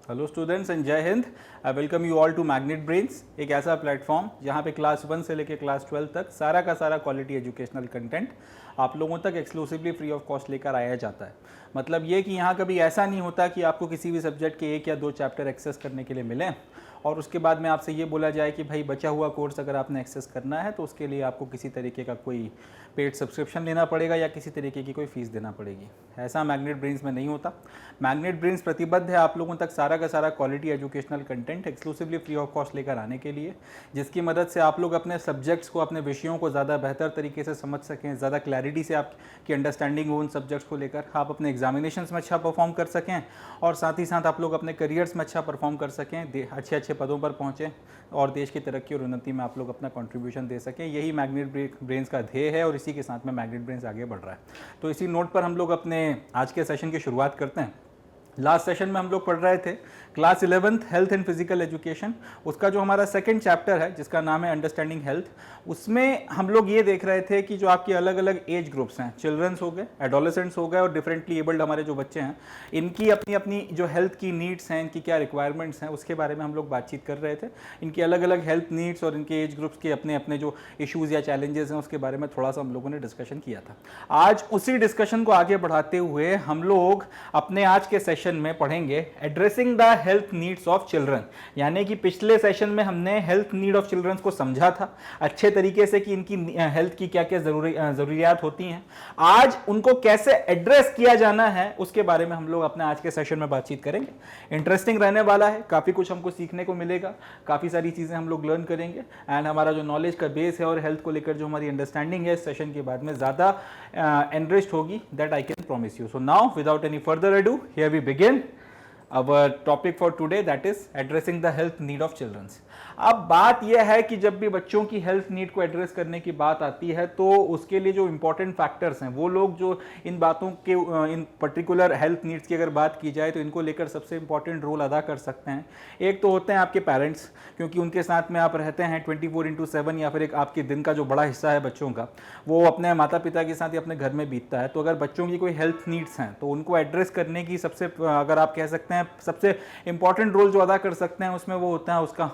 Hello students and जय हिंद। I welcome you all to magnet brains, एक ऐसा प्लेटफॉर्म जहाँ पे क्लास 1 से लेकर क्लास 12 तक सारा का सारा क्वालिटी एजुकेशनल कंटेंट आप लोगों तक एक्सक्लूसिवली फ्री ऑफ कॉस्ट लेकर आया जाता है। मतलब ये कि यहाँ कभी ऐसा नहीं होता कि आपको किसी भी सब्जेक्ट के 1 या 2 चैप्टर एक्सेस करने के लिए मिलें और उसके बाद में आपसे ये बोला जाए कि भाई बचा हुआ कोर्स अगर आपने एक्सेस करना है तो उसके लिए आपको किसी तरीके का कोई पेड सब्सक्रिप्शन लेना पड़ेगा या किसी तरीके की कोई फीस देना पड़ेगी। ऐसा मैग्नेट ब्रेन्स में नहीं होता। मैग्नेट ब्रेन्स प्रतिबद्ध है आप लोगों तक सारा का सारा quality educational content exclusively free of cost लेकर आने के लिए, जिसकी मदद से आप लोग अपने सब्जेक्ट्स को, अपने विषयों को ज़्यादा बेहतर तरीके से समझ सकें, ज़्यादा क्लैरिटी से आपकी अंडरस्टैंडिंग हो उन सब्जेक्ट्स को लेकर, आप अपने एग्जामिनेशंस में अच्छा परफॉर्म कर सकें और साथ ही साथ आप लोग अपने करियर्स में अच्छा परफॉर्म कर सकें, अच्छे अच्छे पदों पर पहुँचें और देश की तरक्की और उन्नति में आप लोग अपना कंट्रीब्यूशन दे सकें। यही मैग्नेट ब्रेन्स का ध्येय है और इसी के साथ में मैग्नेट ब्रेन्स आगे बढ़ रहा है। तो इसी नोट पर हम लोग अपने आज के सेशन की शुरुआत करते हैं। लास्ट सेशन में हम लोग पढ़ रहे थे class 11th health and physical education, उसका जो हमारा सेकंड चैप्टर है जिसका नाम है अंडरस्टैंडिंग हेल्थ। उसमें हम लोग ये देख रहे थे कि जो आपके अलग अलग एज ग्रुप्स हैं, चिल्ड्रंस हो गए, एडोलेसेंट्स हो गए और डिफरेंटली एबल्ड हमारे जो बच्चे हैं, इनकी अपनी अपनी जो हेल्थ की नीड्स हैं, इनकी क्या रिक्वायरमेंट्स हैं, उसके बारे में हम लोग बातचीत कर रहे थे। इनकी अलग अलग हेल्थ नीड्स और इनके एज ग्रुप्स के अपने अपने जो इशूज़ या चैलेंजेस हैं उसके बारे में थोड़ा सा हम लोगों ने डिस्कशन किया था। आज उसी डिस्कशन को आगे बढ़ाते हुए हम लोग अपने आज के सेशन में पढ़ेंगे addressing the health needs of children. यानी कि पिछले सेशन में हमने हेल्थ नीड ऑफ चिल्ड्रन को समझा था अच्छे तरीके से कि इनकी हेल्थ की क्या क्या जरूरियात होती हैं। आज उनको कैसे एड्रेस किया जाना है उसके बारे में हम लोग अपने आज के सेशन में बातचीत करेंगे। इंटरेस्टिंग रहने वाला है, काफ़ी कुछ हमको सीखने को मिलेगा, काफ़ी सारी चीज़ें हम लोग लर्न करेंगे एंड हमारा जो नॉलेज का बेस है और हेल्थ को लेकर जो हमारी अंडरस्टैंडिंग है इस सेशन के बाद में ज़्यादा एनरिच्ड होगी, that I can promise you. So now without any further ado, here we begin our topic for today, that is addressing the health need of children। अब बात यह है कि जब भी बच्चों की हेल्थ नीड को एड्रेस करने की बात आती है तो उसके लिए जो इंपॉर्टेंट फैक्टर्स हैं, वो लोग जो इन बातों के इन पर्टिकुलर हेल्थ नीड्स की अगर बात की जाए तो इनको लेकर सबसे इंपॉर्टेंट रोल अदा कर सकते हैं। एक तो होते हैं आपके पेरेंट्स, क्योंकि उनके साथ में आप रहते हैं 24/7 या फिर एक आपके दिन का जो बड़ा हिस्सा है बच्चों का वो अपने माता पिता के साथ ही अपने घर में बीतता है। तो अगर बच्चों की कोई हेल्थ नीड्स हैं तो उनको एड्रेस करने की सबसे, अगर आप कह सकते हैं सबसे इंपॉर्टेंट रोल जो अदा कर सकते हैं उसमें वो होता है उसका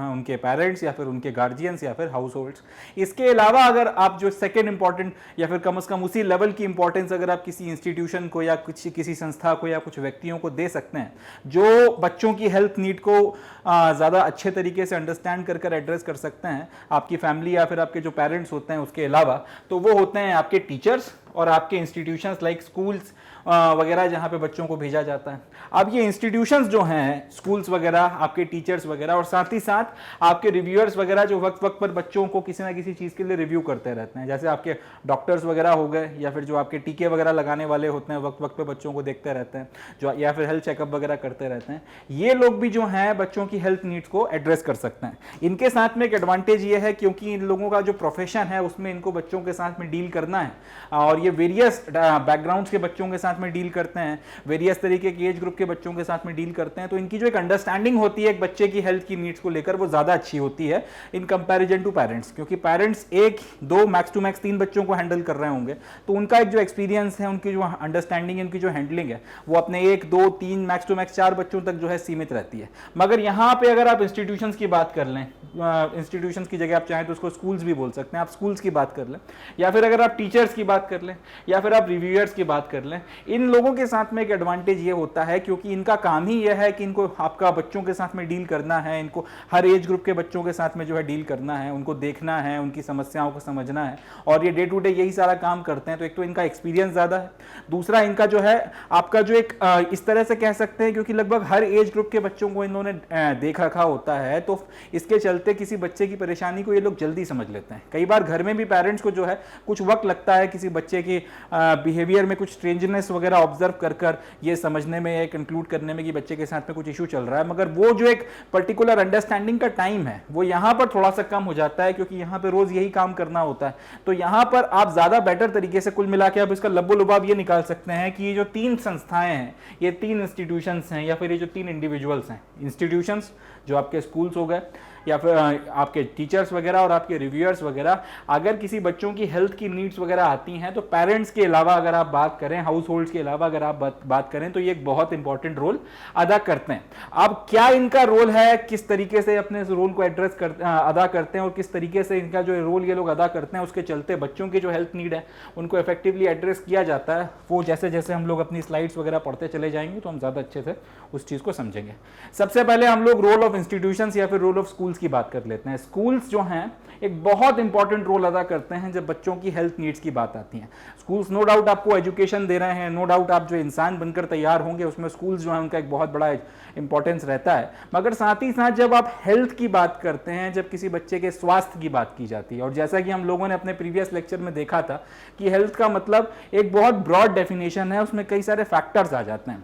उनके पेरेंट्स या फिर उनके गार्जियंस या फिर हाउस होल्ड्स। इसके अलावा अगर आप जो सेकेंड इंपॉर्टेंट या फिर कम से कम उसी लेवल की इंपॉर्टेंस अगर आप किसी इंस्टीट्यूशन को या किसी संस्था को या कुछ व्यक्तियों को दे सकते हैं जो बच्चों की हेल्थ नीड को ज़्यादा अच्छे तरीके से अंडरस्टैंड कर एड्रेस कर सकते हैं, आपकी फैमिली या फिर आपके जो पेरेंट्स होते हैं उसके अलावा, तो वो होते हैं आपके टीचर्स और आपके इंस्टीट्यूशंस लाइक स्कूल्स वगैरह जहाँ पे बच्चों को भेजा जाता है। अब ये इंस्टीट्यूशंस जो हैं, स्कूल्स वगैरह, आपके टीचर्स वगैरह और साथ ही साथ आपके रिव्यूअर्स वगैरह जो वक्त वक्त पर बच्चों को किसी ना किसी चीज़ के लिए रिव्यू करते रहते हैं, जैसे आपके डॉक्टर्स वगैरह हो गए या फिर जो आपके टीके वगैरह लगाने वाले होते हैं वक्त वक्त पर बच्चों को देखते रहते हैं, जो या फिर हेल्थ चेकअप वगैरह करते रहते हैं, ये लोग भी जो हैं बच्चों की हेल्थ नीड्स को एड्रेस कर सकते हैं। इनके साथ में एक एडवांटेज ये है क्योंकि इन लोगों का जो प्रोफेशन है उसमें इनको बच्चों के साथ में डील करना है और ये वेरियस बैकग्राउंड्स के बच्चों के साथ में डील करते हैं, वेरियस तरीके के एज ग्रुप के बच्चों के साथ में डील करते हैं। तो इनकी जो एक अंडरस्टैंडिंग होती है एक बच्चे की हेल्थ की नीड्स को लेकर वो ज़्यादा अच्छी होती है इन कंपैरिजन टू पेरेंट्स, क्योंकि पेरेंट्स 1-2 मैक्स टू मैक्स 3 बच्चों को हैंडल कर रहे होंगे तो उनका एक जो एक्सपीरियंस है, उनकी जो अंडरस्टैंडिंग, उनकी जो हैंडलिंग है वो अपने 1-2-3 मैक्स टू मैक्स 4 बच्चों तक जो है सीमित रहती है। मगर यहाँ पे अगर आप इंस्टीट्यूशंस की बात कर लें, इंस्टीट्यूशंस की जगह आप चाहें तो उसको स्कूल्स भी बोल सकते हैं, आप स्कूल्स की बात कर लें या फिर अगर आप टीचर्स की बात कर लें या फिर आप रिव्यूअर्स की बात कर लें, इन लोगों के साथ में एक एडवांटेज ये होता है क्योंकि इनका काम ही यह है कि इनको आपका बच्चों के साथ में डील करना है, इनको हर एज ग्रुप के बच्चों के साथ में जो है डील करना है, उनको देखना है, उनकी समस्याओं को समझना है और ये डे टू डे यही सारा काम करते हैं। तो एक तो इनका एक्सपीरियंस ज़्यादा है, दूसरा इनका जो है आपका जो एक इस तरह से कह सकते हैं क्योंकि लगभग हर एज ग्रुप के बच्चों को इन्होंने देख रखा होता है तो इसके चलते किसी बच्चे की परेशानी को ये लोग जल्दी समझ लेते हैं। कई बार घर में भी पेरेंट्स को जो है कुछ वक्त लगता है किसी बच्चे की बिहेवियर में कुछ स्ट्रेंजनेस वगैरह ऑब्जर्व कर ये समझने में, कंक्लूड करने में कि बच्चे के साथ में कुछ इशू चल रहा है, मगर वो जो एक पर्टिकुलर अंडरस्टैंडिंग का टाइम है वो यहाँ पर थोड़ा सा कम हो जाता है क्योंकि यहाँ पे रोज यही काम करना होता है। तो यहाँ पर आप ज्यादा बेटर तरीके से, कुल मिला के आप इसका लब्बो लुबाब ये निकाल सकते हैं कि ये जो 3 संस्थाएं हैं, ये 3 इंस्टीट्यूशंस हैं या फिर ये जो 3 इंडिविजुअल्स हैं, इंस्टीट्यूशंस जो आपके स्कूल्स हो गए या फिर आपके टीचर्स वगैरह और आपके रिव्यूअर्स वगैरह, अगर किसी बच्चों की हेल्थ की नीड्स वगैरह आती हैं तो पेरेंट्स के अलावा अगर आप बात करें, हाउस होल्ड के अलावा अगर आप बात करें, तो ये एक बहुत इंपॉर्टेंट रोल अदा करते हैं। अब क्या इनका रोल है, किस तरीके से अपने रोल को अदा करते हैं और किस तरीके से इनका जो रोल ये लोग अदा करते हैं, उसके चलते बच्चों की जो हेल्थ नीड है उनको इफेक्टिवली एड्रेस किया जाता है, वो जैसे जैसे हम लोग अपनी स्लाइड्स वगैरह पढ़ते चले जाएंगे तो हम ज़्यादा अच्छे से उस चीज़ को समझेंगे। सबसे पहले हम लोग रोल ऑफ इंस्टीट्यूशंस या फिर रोल ऑफ स्कूल्स की बात कर लेते हैं। स्कूल्स जो हैं एक बहुत इंपॉर्टेंट रोल अदा करते हैं जब बच्चों की हेल्थ नीड्स की बात आती है। स्कूल्स नो डाउट आपको एजुकेशन दे रहे हैं, नो डाउट आप जो इंसान बनकर तैयार होंगे उसमें स्कूल्स जो है उनका एक बहुत बड़ा इंपॉर्टेंस रहता है, मगर साथ ही साथ जब आप हेल्थ की बात करते हैं, जब किसी बच्चे के स्वास्थ्य की बात की जाती है, और जैसा कि हम लोगों ने अपने प्रीवियस लेक्चर में देखा था कि हेल्थ का मतलब एक बहुत ब्रॉड डेफिनेशन है, उसमें कई सारे फैक्टर्स आ जाते हैं।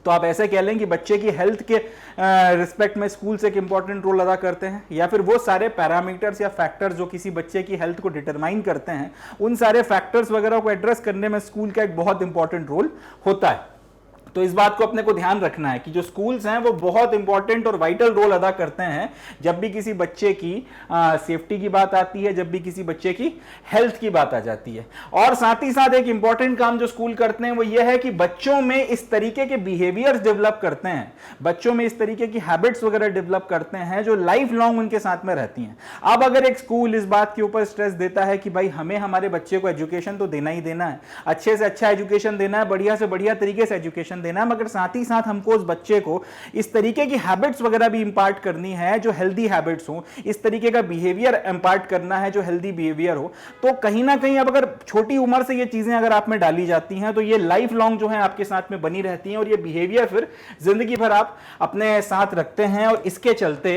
तो आप ऐसे कह लें कि बच्चे की हेल्थ के रिस्पेक्ट में स्कूल्स एक इंपॉर्टेंट रोल अदा करते हैं, या फिर वो सारे पैरामीटर्स या फैक्टर्स जो किसी बच्चे की हेल्थ को डिटरमाइन करते हैं, उन सारे फैक्टर्स वगैरह को एड्रेस करने में स्कूल का एक बहुत इंपॉर्टेंट रोल होता है। तो इस बात को अपने को ध्यान रखना है कि जो स्कूल्स हैं वो बहुत इंपॉर्टेंट और वाइटल रोल अदा करते हैं जब भी किसी बच्चे की सेफ्टी की बात आती है, जब भी किसी बच्चे की हेल्थ की बात आ जाती है। और साथ ही साथ एक इंपॉर्टेंट काम जो स्कूल करते हैं वो ये है कि बच्चों में इस तरीके के बिहेवियर्स डेवलप करते हैं, बच्चों में इस तरीके की हैबिट्स वगैरह डेवलप करते हैं जो लाइफ लॉन्ग उनके साथ में रहती हैं। अब अगर एक स्कूल इस बात के ऊपर स्ट्रेस देता है कि भाई हमें हमारे बच्चे को एजुकेशन तो देना ही देना है, अच्छे से अच्छा एजुकेशन देना है, बढ़िया से बढ़िया तरीके से एजुकेशन देना, मगर साथ ही साथ हमको उस बच्चे को इस तरीके की हैबिट्स वगैरह भी इंपार्ट करनी है जो हेल्दी हैबिट्स हो, इस तरीके का बिहेवियर इंपार्ट करना है जो हेल्दी बिहेवियर हो, तो कहीं ना कहीं अब अगर छोटी उम्र से ये चीजें अगर आप में डाली जाती हैं तो ये लाइफ लॉन्ग जो है आपके साथ में बनी रहती हैं, और ये बिहेवियर फिर जिंदगी भर आप अपने साथ रखते हैं। और इसके चलते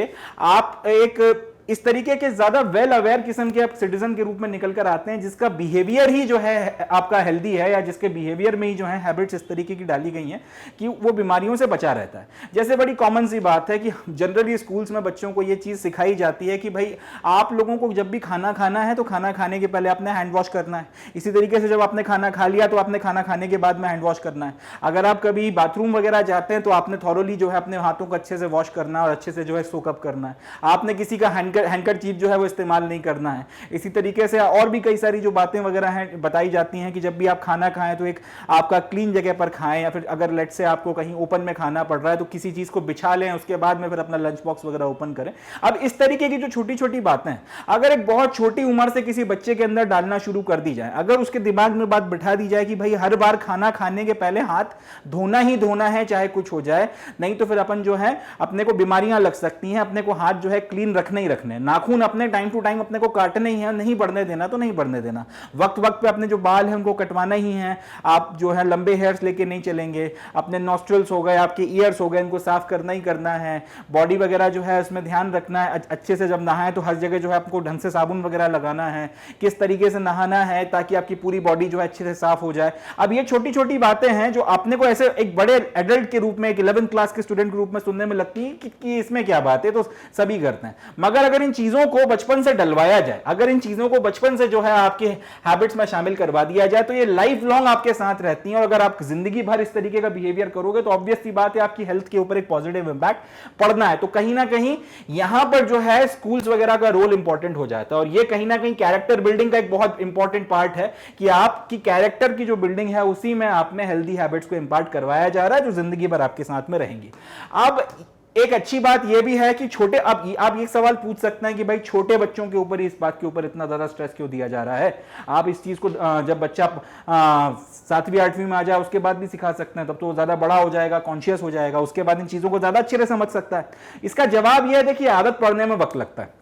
आप एक इस तरीके के ज्यादा वेल अवेयर किस्म के आप सिटीजन के रूप में निकल कर आते हैं जिसका बिहेवियर ही जो है आपका हेल्दी है, या जिसके बिहेवियर में ही जो है हैबिट्स इस तरीके की डाली गई हैं कि वो बीमारियों से बचा रहता है। जैसे बड़ी कॉमन सी बात है कि जनरली स्कूल्स में बच्चों को ये चीज सिखाई जाती है कि भाई आप लोगों को जब भी खाना खाना है तो खाना खाने के पहले आपने हैंड वॉश करना है, इसी तरीके से जब आपने खाना खा लिया तो आपने खाना खाने के बाद में हैंड वॉश करना है, अगर आप कभी बाथरूम वगैरह जाते हैं तो आपने थॉरोली जो है अपने हाथों को अच्छे से वॉश करना है और अच्छे से जो है सोकअप करना है, आपने किसी का हैंकर चीज जो है वो इस्तेमाल नहीं करना है। इसी तरीके से और भी कई सारी जो बातें वगैरह हैं बताई जाती हैं कि जब भी आप खाना खाएं तो एक आपका क्लीन जगह पर खाएं, या फिर अगर लेट से आपको कहीं ओपन में खाना पड़ रहा है तो किसी चीज को बिछा लें, उसके बाद में फिर अपना लंच बॉक्स वगैरह ओपन करें। अब इस तरीके की जो छोटी छोटी बातें अगर एक बहुत छोटी उम्र से किसी बच्चे के अंदर डालना शुरू कर दी जाए, अगर उसके दिमाग में बात बिठा दी जाए कि भाई हर बार खाना खाने के पहले हाथ धोना ही धोना है चाहे कुछ हो जाए, नहीं तो फिर अपन जो है अपने को बीमारियां लग सकती हैं, अपने को हाथ जो है क्लीन रखने ही रखने, नाखून अपने टाइम टू टाइम अपने को काटने ही है, नहीं बढ़ने देना तो नहीं बढ़ने देना, वक्त वक्त पे अपने जो बाल हैं उनको कटवाना ही है, आप जो है लंबे हेयर्स लेके नहीं चलेंगे, अपने नॉस्ट्रल्स हो गए, आपके ईयर्स हो गए, इनको साफ करना ही करना है, बॉडी वगैरह जो है उसमें ध्यान रखना है, अच्छे से जब नहाए तो हर जगह जो है आपको ढंग से साबुन वगैरह लगाना है, किस तरीके से नहाना है ताकि आपकी पूरी बॉडी जो है अच्छे से साफ हो जाए। अब ये छोटी छोटी बातें हैं जो आपने को ऐसे एक बड़े एडल्ट के रूप में, एक 11th क्लास के स्टूडेंट के रूप में सुनने में लगती है कि इसमें क्या बात है, तो सभी करते हैं, मगर अगर इन चीजों को बचपन से डलवाया जाए, अगर इन चीजों को बचपन से जो है आपके हैबिट्स में शामिल करवा दिया जाए तो ये लाइफ लॉन्ग आपके साथ रहती हैं, और अगर आप जिंदगी भर इस तरीके का बिहेवियर करोगे तो ऑब्वियस सी बात है आपकी हेल्थ के ऊपर एक पॉजिटिव इंपैक्ट पड़ना है। तो कहीं ना कहीं यहां पर जो है स्कूल्स वगैरह का रोल इंपॉर्टेंट हो जाता है, और ये कहीं ना कहीं कैरेक्टर बिल्डिंग का एक बहुत इंपॉर्टेंट पार्ट है कि आपकी कैरेक्टर की जो बिल्डिंग है उसी में आप में हेल्दी हैबिट्स को इंपार्ट करवाया जा रहा है जो जिंदगी भर आपके साथ में रहेंगी। अब एक अच्छी बात यह भी है कि छोटे, अब आप ये सवाल पूछ सकते हैं कि भाई छोटे बच्चों के ऊपर इस बात के ऊपर इतना ज्यादा स्ट्रेस क्यों दिया जा रहा है। आप इस चीज को जब बच्चा 7वीं 8वीं में आ जाए उसके बाद भी सिखा सकते हैं, तब तो ज्यादा बड़ा हो जाएगा, कॉन्शियस हो जाएगा, उसके बाद इन चीजों को ज्यादा अच्छे से समझ सकता है। इसका जवाब यह है, देखिए आदत पड़ने में वक्त लगता है,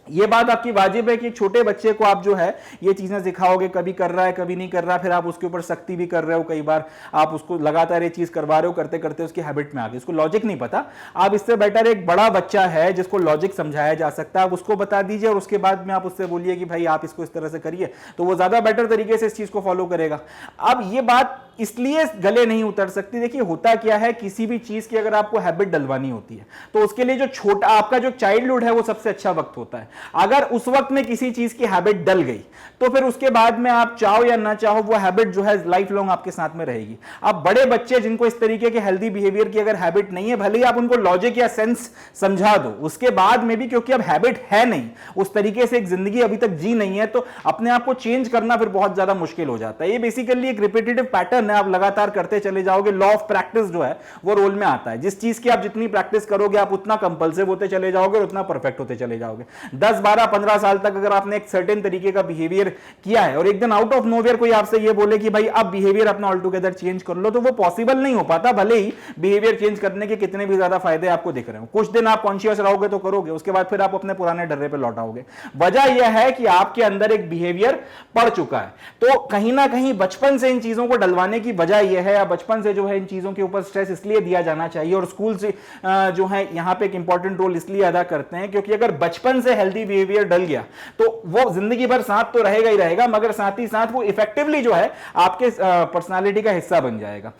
ये बात आपकी वाजिब है कि छोटे बच्चे को आप जो है ये चीजें सिखाओगे, कभी कर रहा है कभी नहीं कर रहा, फिर आप उसके ऊपर सख्ती भी कर रहे हो, कई बार आप उसको लगातार ये चीज करवा रहे हो, करते करते उसकी हैबिट में आ गई, उसको लॉजिक नहीं पता। आप इससे बेटर एक बड़ा बच्चा है जिसको लॉजिक समझाया जा सकता है, आप उसको बता दीजिए और उसके बाद में आप उससे बोलिए कि भाई आप इसको इस तरह से करिए, तो वो ज्यादा बेटर तरीके से इस चीज को फॉलो करेगा। अब ये बात इसलिए गले नहीं उतर सकती। देखिए होता क्या है, किसी भी चीज की अगर आपको हैबिट डलवानी होती है तो उसके लिए जो छोटा आपका जो चाइल्डहुड है वो सबसे अच्छा वक्त होता है। अगर उस वक्त में किसी चीज की हैबिट डल गई तो फिर उसके बाद में आप चाहो या ना चाहो वो हैबिट जो है लाइफ लॉन्ग आपके साथ में रहेगी। अब बड़े बच्चे जिनको इस तरीके के हेल्दी बिहेवियर की अगर हैबिट नहीं है, भले ही आप उनको लॉजिक या सेंस समझा दो, उसके बाद में भी क्योंकि अब हैबिट है नहीं, उस तरीके से एक जिंदगी अभी तक जी नहीं है, तो अपने आप को चेंज करना फिर बहुत ज्यादा मुश्किल हो जाता है। ये बेसिकली एक रिपीटेटिव पैटर्न है, आप लगातार करते चले जाओगे। लॉ ऑफ प्रैक्टिस जो है वो रोल में आता है। जिस चीज की आप जितनी प्रैक्टिस करोगे आप उतना कंपल्सिव होते चले जाओगे और उतना परफेक्ट होते चले जाओगे। 10, 12, 15 साल तक अगर आपने एक सर्टेन तरीके का बिहेवियर किया है और एक दिन आउट ऑफ नोवेयर कोई आपसे ये बोले कि भाई अब बिहेवियर अपना ऑल टुगेदर चेंज कर लो, तो वो पॉसिबल नहीं हो पाता, भले ही बिहेवियर चेंज करने के कितने भी ज्यादा फायदे आपको दिख रहे हो। कुछ दिन आप कॉन्शियस रहोगे तो करोगे, उसके बाद फिर आप अपने पुराने डर्रे पे लौट आओगे। वजह यह है कि आपके अंदर एक बिहेवियर पड़ चुका है। तो कहीं ना कहीं बचपन से इन चीजों को डलवाने की वजह यह है, या बचपन से जो है इन चीजों के ऊपर स्ट्रेस इसलिए दिया जाना चाहिए, और स्कूल से जो है यहां पे एक इंपॉर्टेंट रोल इसलिए अदा करते हैं क्योंकि अगर बचपन से हेल्दी बिहेवियर डल गया तो वो जिंदगी भर साथ तो रहेगा ही रहेगा, मगर साथ ही साथ वो इफेक्टिवली जो है आपके पर्सनालिटी का हिस्सा बन जाएगा।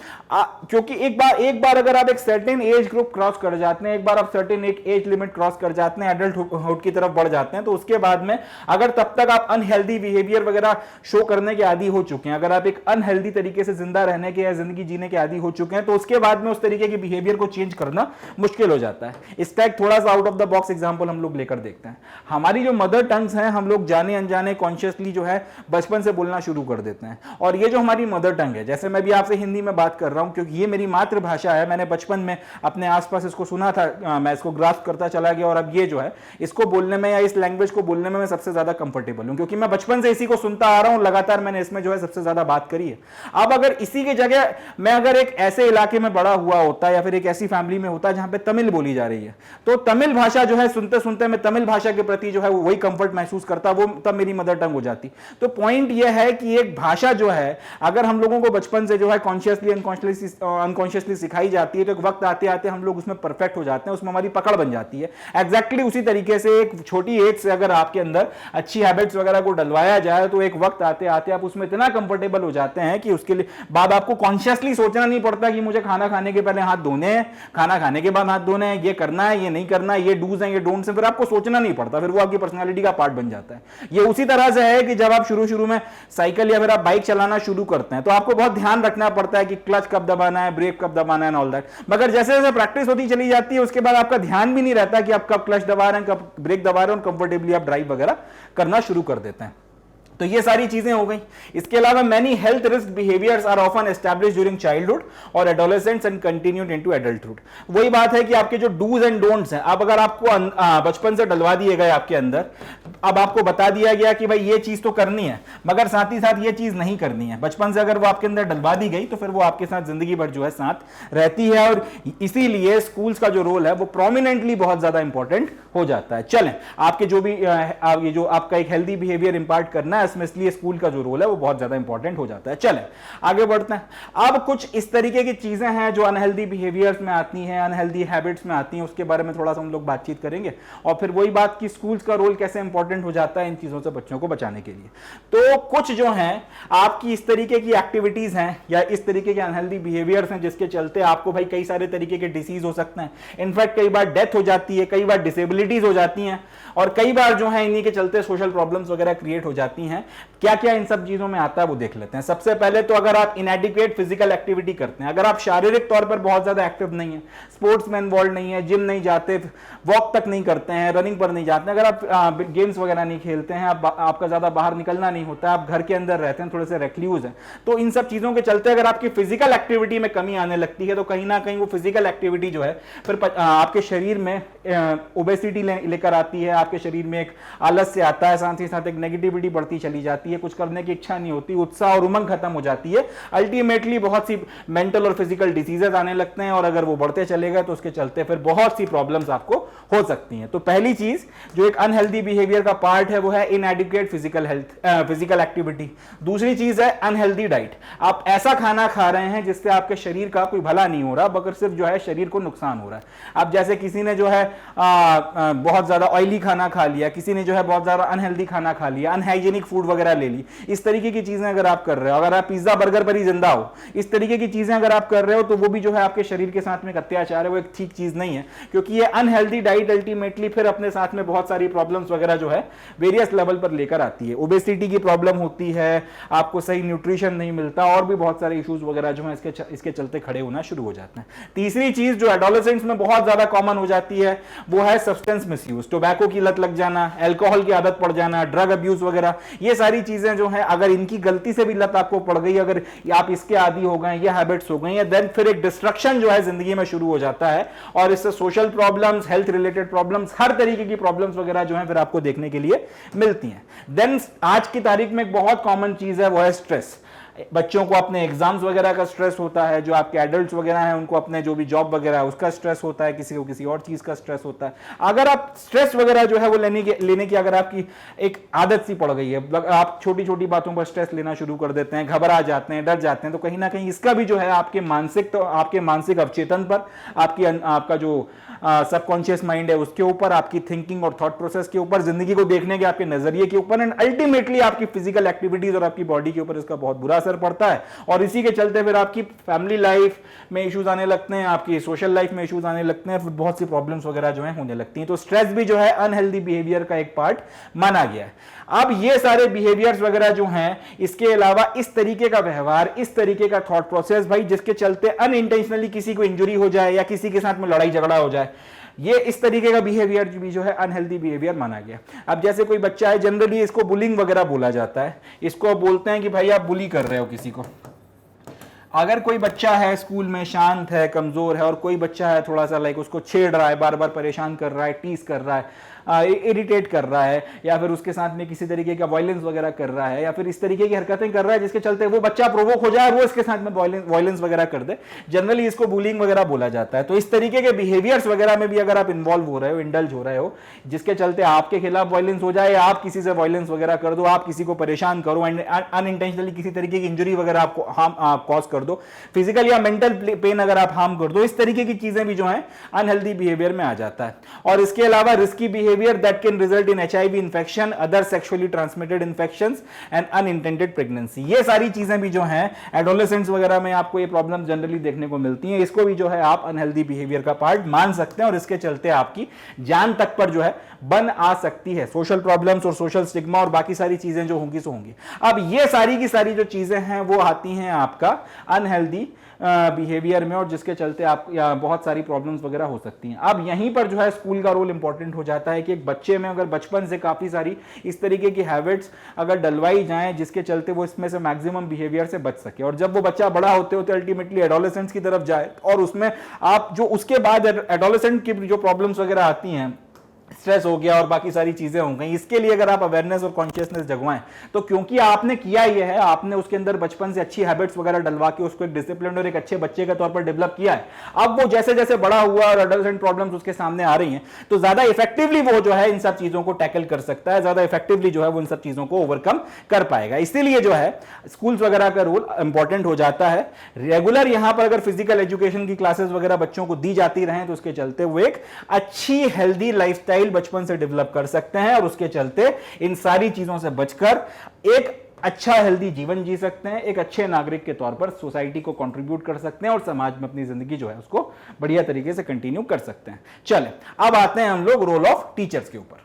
क्योंकि एक बार अगर आप एक सर्टेन एज ग्रुप क्रॉस कर जाते हैं, एक बार आप सर्टेन एक एज लिमिट क्रॉस कर जाते हैं, एडल्टहुड की तरफ बढ़ जाते हैं, तो उसके बाद में अगर तब तक आप अनहेल्दी बिहेवियर वगैरह शो करने के आदी हो चुके हैं, अगर आप एक अनहेल्दी तरीके से जिंदा रहने के या जिंदगी जीने के आदी हो चुके हैं, तो उसके बाद में उस तरीके के बिहेवियर को चेंज करना मुश्किल हो जाता है। इसका एक थोड़ा सा out of the box example हम लोग लेकर देखते हैं। हमारी जो मदर टंग्स हैं, हम लोग जाने अनजाने कॉन्शियसली जो है बचपन से बोलना शुरू कर देते हैं, और ये जो हमारी मदर टंग है, जैसे मैं भी आपसे हिंदी में बात कर रहा हूं क्योंकि ये मेरी मातृभाषा है, मैंने बचपन में अपने आसपास इसको सुना था, मैं इसको ग्रास्प करता चला गया, और अब ये जो है इसको बोलने में या इस लैंग्वेज को बोलने में मैं सबसे ज्यादा कंफर्टेबल हूं क्योंकि मैं बचपन से इसी को सुनता आ रहा हूं, लगातार मैंने इसमें जो है सबसे ज्यादा बात करी है। अब अगर इसी की जगह मैं अगर एक ऐसे इलाके में बड़ा हुआ होता या फिर एक ऐसी फैमिली में होता जहां पे तमिल बोली जा रही है, तो तमिल भाषा जो है सुनते सुनते मैं तमिल भाषा के प्रति जो है वही कंफर्ट महसूस करता, वो तब मेरी मदर टंग हो जाती। तो पॉइंट यह है कि एक भाषा जो है अगर हम लोगों को बचपन से जो है कॉन्शियसली अनकॉन्शियसली सिखाई जाती है, तो एक वक्त आते आते हम लोग उसमें परफेक्ट हो जाते हैं, उसमें हमारी पकड़ बन जाती है। एग्जैक्टली उसी तरीके से एक छोटी एज से अगर आपके अंदर अच्छी हैबिट्स वगैरह को डलवाया जाए तो एक वक्त आते आते आप उसमें इतना कंफर्टेबल हो जाते हैं कि उसके लिए बाद आपको कॉन्शियसली सोचना नहीं पड़ता कि मुझे खाना खाने के पहले हाथ धोने हैं, खाना खाने के बाद हाथ धोने हैं, ये करना है, ये नहीं करना है, ये डूज हैं, ये डोंट्स हैं, फिर आपको सोचना नहीं पड़ता, फिर वो आपकी पर्सनैलिटी का पार्ट बन जाता है। ये उसी तरह से है कि जब आप शुरू में साइकिल या फिर आप बाइक चलाना शुरू करते हैं तो आपको बहुत ध्यान रखना पड़ता है कि क्लच कब दबाना है, ब्रेक कब दबाना है, ऑल दैट। मगर जैसे जैसे प्रैक्टिस होती चली जाती है उसके बाद आपका ध्यान भी नहीं रहता कि आप कब क्लच दबा रहे हैं, कब ब्रेक दबा रहे हैं, और कंफर्टेबली आप ड्राइव वगैरह करना शुरू कर देते हैं। तो ये सारी चीजें हो गई। इसके अलावा many health risk behaviours are often established during childhood और adolescence and continued into adulthood. वही बात है कि आपके जो डूज एंड डोंट्स हैं, अब अगर आपको बचपन से डलवा दिए गए आपके अंदर, अब आपको बता दिया गया कि भाई ये चीज तो करनी है मगर साथ ही साथ ये चीज नहीं करनी है, बचपन से अगर वो आपके अंदर डलवा दी गई तो फिर वो आपके साथ जिंदगी भर जो है साथ रहती है, और इसीलिए स्कूल्स का जो रोल है वो प्रोमिनेंटली बहुत ज्यादा इंपॉर्टेंट हो जाता है। चलें, आपके जो भी ये जो आपका एक हेल्दी बिहेवियर इंपार्ट करना है इसमें, इसलिए स्कूल का जो रोल है वो बहुत ज्यादा इंपॉर्टेंट हो जाता है। चलें आगे बढ़ते हैं। अब कुछ इस तरीके की चीजें हैं जो अनहेल्दी बिहेवियर्स में आती हैं, अनहेल्दी हैबिट्स में आती हैं, उसके बारे में थोड़ा सा हम लोग बातचीत करेंगे, और फिर वही बात कि स्कूल्स का रोल कैसे इंपॉर्टेंट हो जाता है इन चीजों से बच्चों को बचाने के लिए। तो कुछ जो हैं आपकी इस तरीके की एक्टिविटीज हैं या इस तरीके के अनहेल्दी बिहेवियर्स हैं जिसके चलते आपको भाई कई सारे तरीके के डिसीज हो सकते हैं, इनफैक्ट कई बार डेथ हो जाती है, कई बार डिसेबिलिटीज हो जाती हैं, और कई बार जो है इन्हीं के चलते सोशल प्रॉब्लम्स वगैरह क्रिएट हो जाती हैं। क्या क्या इन सब चीजों में आता है वो देख लेते हैं। सबसे पहले तो अगर आप इनएडिक्वेट फिजिकल एक्टिविटी करते हैं, अगर आप शारीरिक तौर पर बहुत ज्यादा एक्टिव नहीं है, स्पोर्ट्स में इन्वॉल्व नहीं है, जिम नहीं जाते, वॉक तक नहीं करते हैं, रनिंग पर नहीं जाते हैं, अगर आप गेम्स वगैरह नहीं खेलते हैं, आपका ज्यादा बाहर निकलना नहीं होता, आप घर के अंदर रहते हैं, थोड़े से रेक्ल्यूज हैं, तो इन सब चीजों के चलते अगर आपकी फिजिकल एक्टिविटी में कमी आने लगती है तो कहीं ना कहीं वो फिजिकल एक्टिविटी जो है फिर आपके शरीर में ओबेसिटी लेकर आती है, आपके शरीर में एक आलस्य आता है, साथ ही साथ एक नेगेटिविटी बढ़ती चली जाती है, कुछ करने की इच्छा नहीं होती, उत्साह और उमंग खत्म हो जाती है, अल्टीमेटली बहुत सी मेंटल और फिजिकल डिजीजेस आने लगते हैं, और अगर वो बढ़ते चले गए तो उसके चलते फिर बहुत सी प्रॉब्लम्स आपको हो सकती हैं। तो पहली चीज जो एक अनहेल्दी बिहेवियर का पार्ट है वो है इनएडिक्वेट फिजिकल एक्टिविटी। दूसरी चीज है अनहेल्दी डाइट। आप ऐसा खाना खा रहे हैं जिससे आपके शरीर का कोई भला नहीं हो रहा बल्कि सिर्फ जो है शरीर को नुकसान हो रहा है। अब जैसे किसी ने जो है बहुत ज्यादा ऑयली खाना खा लिया, किसी ने जो है बहुत ज्यादा अनहेल्दी खाना खा लिया, अनहाइजीनिक फूड वगैरह ले ली, इस तरीके की चीजें अगर आप कर रहे हो, अगर आप पिज्जा बर्गर पर ही जिंदा हो, इस तरीके की चीजें अगर आप कर रहे हो, तो वो भी जो है आपके शरीर के साथ में एक अत्याचार है, वो एक ठीक चीज नहीं है, क्योंकि ये अनहेल्दी डाइट अल्टीमेटली फिर अपने साथ में बहुत सारी प्रॉब्लम्स वगैरह जो है वेरियस लेवल पर लेकर आती है। ओबेसिटी की प्रॉब्लम होती है, आपको सही न्यूट्रिशन नहीं मिलता, और भी बहुत सारे इश्यूज वगैरह जो है इसके चलते खड़े होना शुरू हो जाते हैं। तीसरी चीज जो एडोलेसेंट्स में बहुत ज्यादा कॉमन हो जाती है वो है सब्सटेंस मिसयूज, टोबैको की लत लग जाना, अल्कोहल की आदत पड़ जाना, ड्रग अब्यूज वगैरह। ये सारी चीजें जो है अगर इनकी गलती से भी लत आपको पड़ गई, अगर आप इसके आदी हो गए, ये हैबिट्स हो गई, देन फिर एक डिस्ट्रक्शन जो है जिंदगी में शुरू हो जाता है, और इससे social problems, health related problems, हर तरीके की प्रॉब्लम्स वगैरह जो है फिर आपको देखने के लिए मिलती हैं। देन आज की तारीख में एक बहुत कॉमन चीज है वो है स्ट्रेस। बच्चों को अपने एग्जाम्स वगैरह का स्ट्रेस होता है, जो आपके एडल्ट्स वगैरह हैं उनको अपने जो भी जॉब वगैरह है उसका स्ट्रेस होता है, किसी को किसी और चीज का स्ट्रेस होता है। अगर आप स्ट्रेस वगैरह जो है वो लेने की अगर आपकी एक आदत सी पड़ गई है, आप छोटी छोटी बातों पर स्ट्रेस लेना शुरू कर देते हैं, घबरा जाते हैं, डर जाते हैं, तो कहीं ना कहीं इसका भी जो है आपके मानसिक अवचेतन पर, आपका जो सबकॉन्शियस माइंड है उसके ऊपर, आपकी थिंकिंग और थॉट प्रोसेस के ऊपर, जिंदगी को देखने के आपके नजरिए के ऊपर, एंड अल्टीमेटली आपकी फिजिकल एक्टिविटीज और आपकी बॉडी के ऊपर इसका बहुत बुरा असर पड़ता है। और इसी के चलते फिर आपकी फैमिली लाइफ में इश्यूज आने लगते हैं, आपकी सोशल लाइफ में इश्यूज आने लगते हैं, फिर बहुत सी प्रॉब्लम्स वगैरह जो है होने लगती हैं। तो स्ट्रेस भी जो है अनहेल्दी बिहेवियर का एक पार्ट माना गया है। अब ये सारे बिहेवियर्स वगैरह जो हैं, इसके अलावा इस तरीके का व्यवहार, इस तरीके का थॉट प्रोसेस भाई, जिसके चलते अनइंटेंशनली किसी को इंजरी हो जाए या किसी के साथ में लड़ाई झगड़ा हो जाए, ये इस तरीके का बिहेवियर भी जो है अनहेल्दी बिहेवियर माना गया। अब जैसे कोई बच्चा है, जनरली इसको बुलिंग वगैरह बोला जाता है, इसको बोलते हैं कि भाई आप बुली कर रहे हो किसी को। अगर कोई बच्चा है स्कूल में शांत है, कमजोर है, और कोई बच्चा है थोड़ा सा लाइक उसको छेड़ रहा है, बार बार परेशान कर रहा है, टीज कर रहा है, इरिटेट कर रहा है, या फिर उसके साथ में किसी तरीके का वायलेंस वगैरह कर रहा है, या फिर इस तरीके की हरकतें कर रहा है जिसके चलते वो बच्चा प्रोवोक हो जाए, वो इसके साथ में वायलेंस वगैरह कर दे, जनरली इसको बुलिंग वगैरह बोला जाता है। तो इस तरीके के बिहेवियर्स वगैरह में भी अगर आप इन्वॉल्व हो रहे हो, इंडल्ज हो रहे हो, जिसके चलते आपके खिलाफ वायलेंस हो जाए, या आप किसी से वायलेंस वगैरह कर दो, आप किसी को परेशान करो, अनइंटेंशनली किसी तरीके की इंजरी वगैरह आपको आप कॉज कर दो, फिजिकल या मेंटल पेन अगर आप हार्म कर दो, इस तरीके की चीजें भी जो है अनहेल्दी बिहेवियर में आ जाता है। और इसके अलावा risky behaviour that can result in HIV infection, other sexually transmitted infections and unintended pregnancy. ये सारी चीजें भी जो हैं एडोलेसेंट्स वगैरह में आपको ये प्रॉब्लम जनरली देखने को मिलती हैं। इसको भी जो है आप अनहेल्दी बिहेवियर का पार्ट मान सकते हैं, और इसके चलते आपकी जान तक पर जो है बन आ सकती है। सोशल प्रॉब्लम्स और सोशल स्टिग्मा और बाकी सारी चीजें जो होंगी सो होंगी। अब ये सारी की सारी जो चीजें हैं वो आती हैं आपका अनहेल्दी बिहेवियर में, और जिसके चलते आप बहुत सारी प्रॉब्लम्स वगैरह हो सकती हैं। अब यहीं पर जो है स्कूल का रोल इंपॉर्टेंट हो जाता है कि एक बच्चे में अगर बचपन से काफी सारी इस तरीके की हैबिट्स अगर डलवाई जाएं, जिसके चलते वो इसमें से मैक्सिमम बिहेवियर से बच सके, और जब वो बच्चा बड़ा होते होते अल्टीमेटली एडोलेसेंट्स की तरफ जाए, और उसमें आप जो उसके बाद एडोलेसेंट की जो प्रॉब्लम्स वगैरह आती हैं, स्ट्रेस हो गया और बाकी सारी चीजें हो गई, इसके लिए अगर आप अवेयरनेस और कॉन्शियसनेस जगवाएं, तो क्योंकि आपने किया ये है, आपने उसके अंदर बचपन से अच्छी हैबिट्स वगैरह डलवा के उसको एक डिसिप्लिन और एक अच्छे बच्चे के तौर पर डेवलप किया है। अब वो जैसे जैसे बड़ा हुआ और एडोलेसेंट प्रॉब्लम्स उसके सामने आ रही हैं, तो ज्यादा इफेक्टिवली वो जो है इन सब चीजों को टैकल कर सकता है, ज्यादा इफेक्टिवली जो है वो इन सब चीजों को ओवरकम कर पाएगा। इसीलिए जो है स्कूल्स वगैरह का रोल इंपॉर्टेंट हो जाता है। रेगुलर यहां पर अगर फिजिकल एजुकेशन की क्लासेस वगैरह बच्चों को दी जाती रहे, तो उसके चलते वो एक अच्छी हेल्दी लाइफस्टाइल बचपन से डेवलप कर सकते हैं, और उसके चलते इन सारी चीजों से बचकर एक अच्छा हेल्दी जीवन जी सकते हैं, एक अच्छे नागरिक के तौर पर सोसाइटी को कंट्रीब्यूट कर सकते हैं, और समाज में अपनी जिंदगी जो है उसको बढ़िया तरीके से कंटिन्यू कर सकते हैं। चलें अब आते हैं हम लोग रोल ऑफ टीचर्स के ऊपर।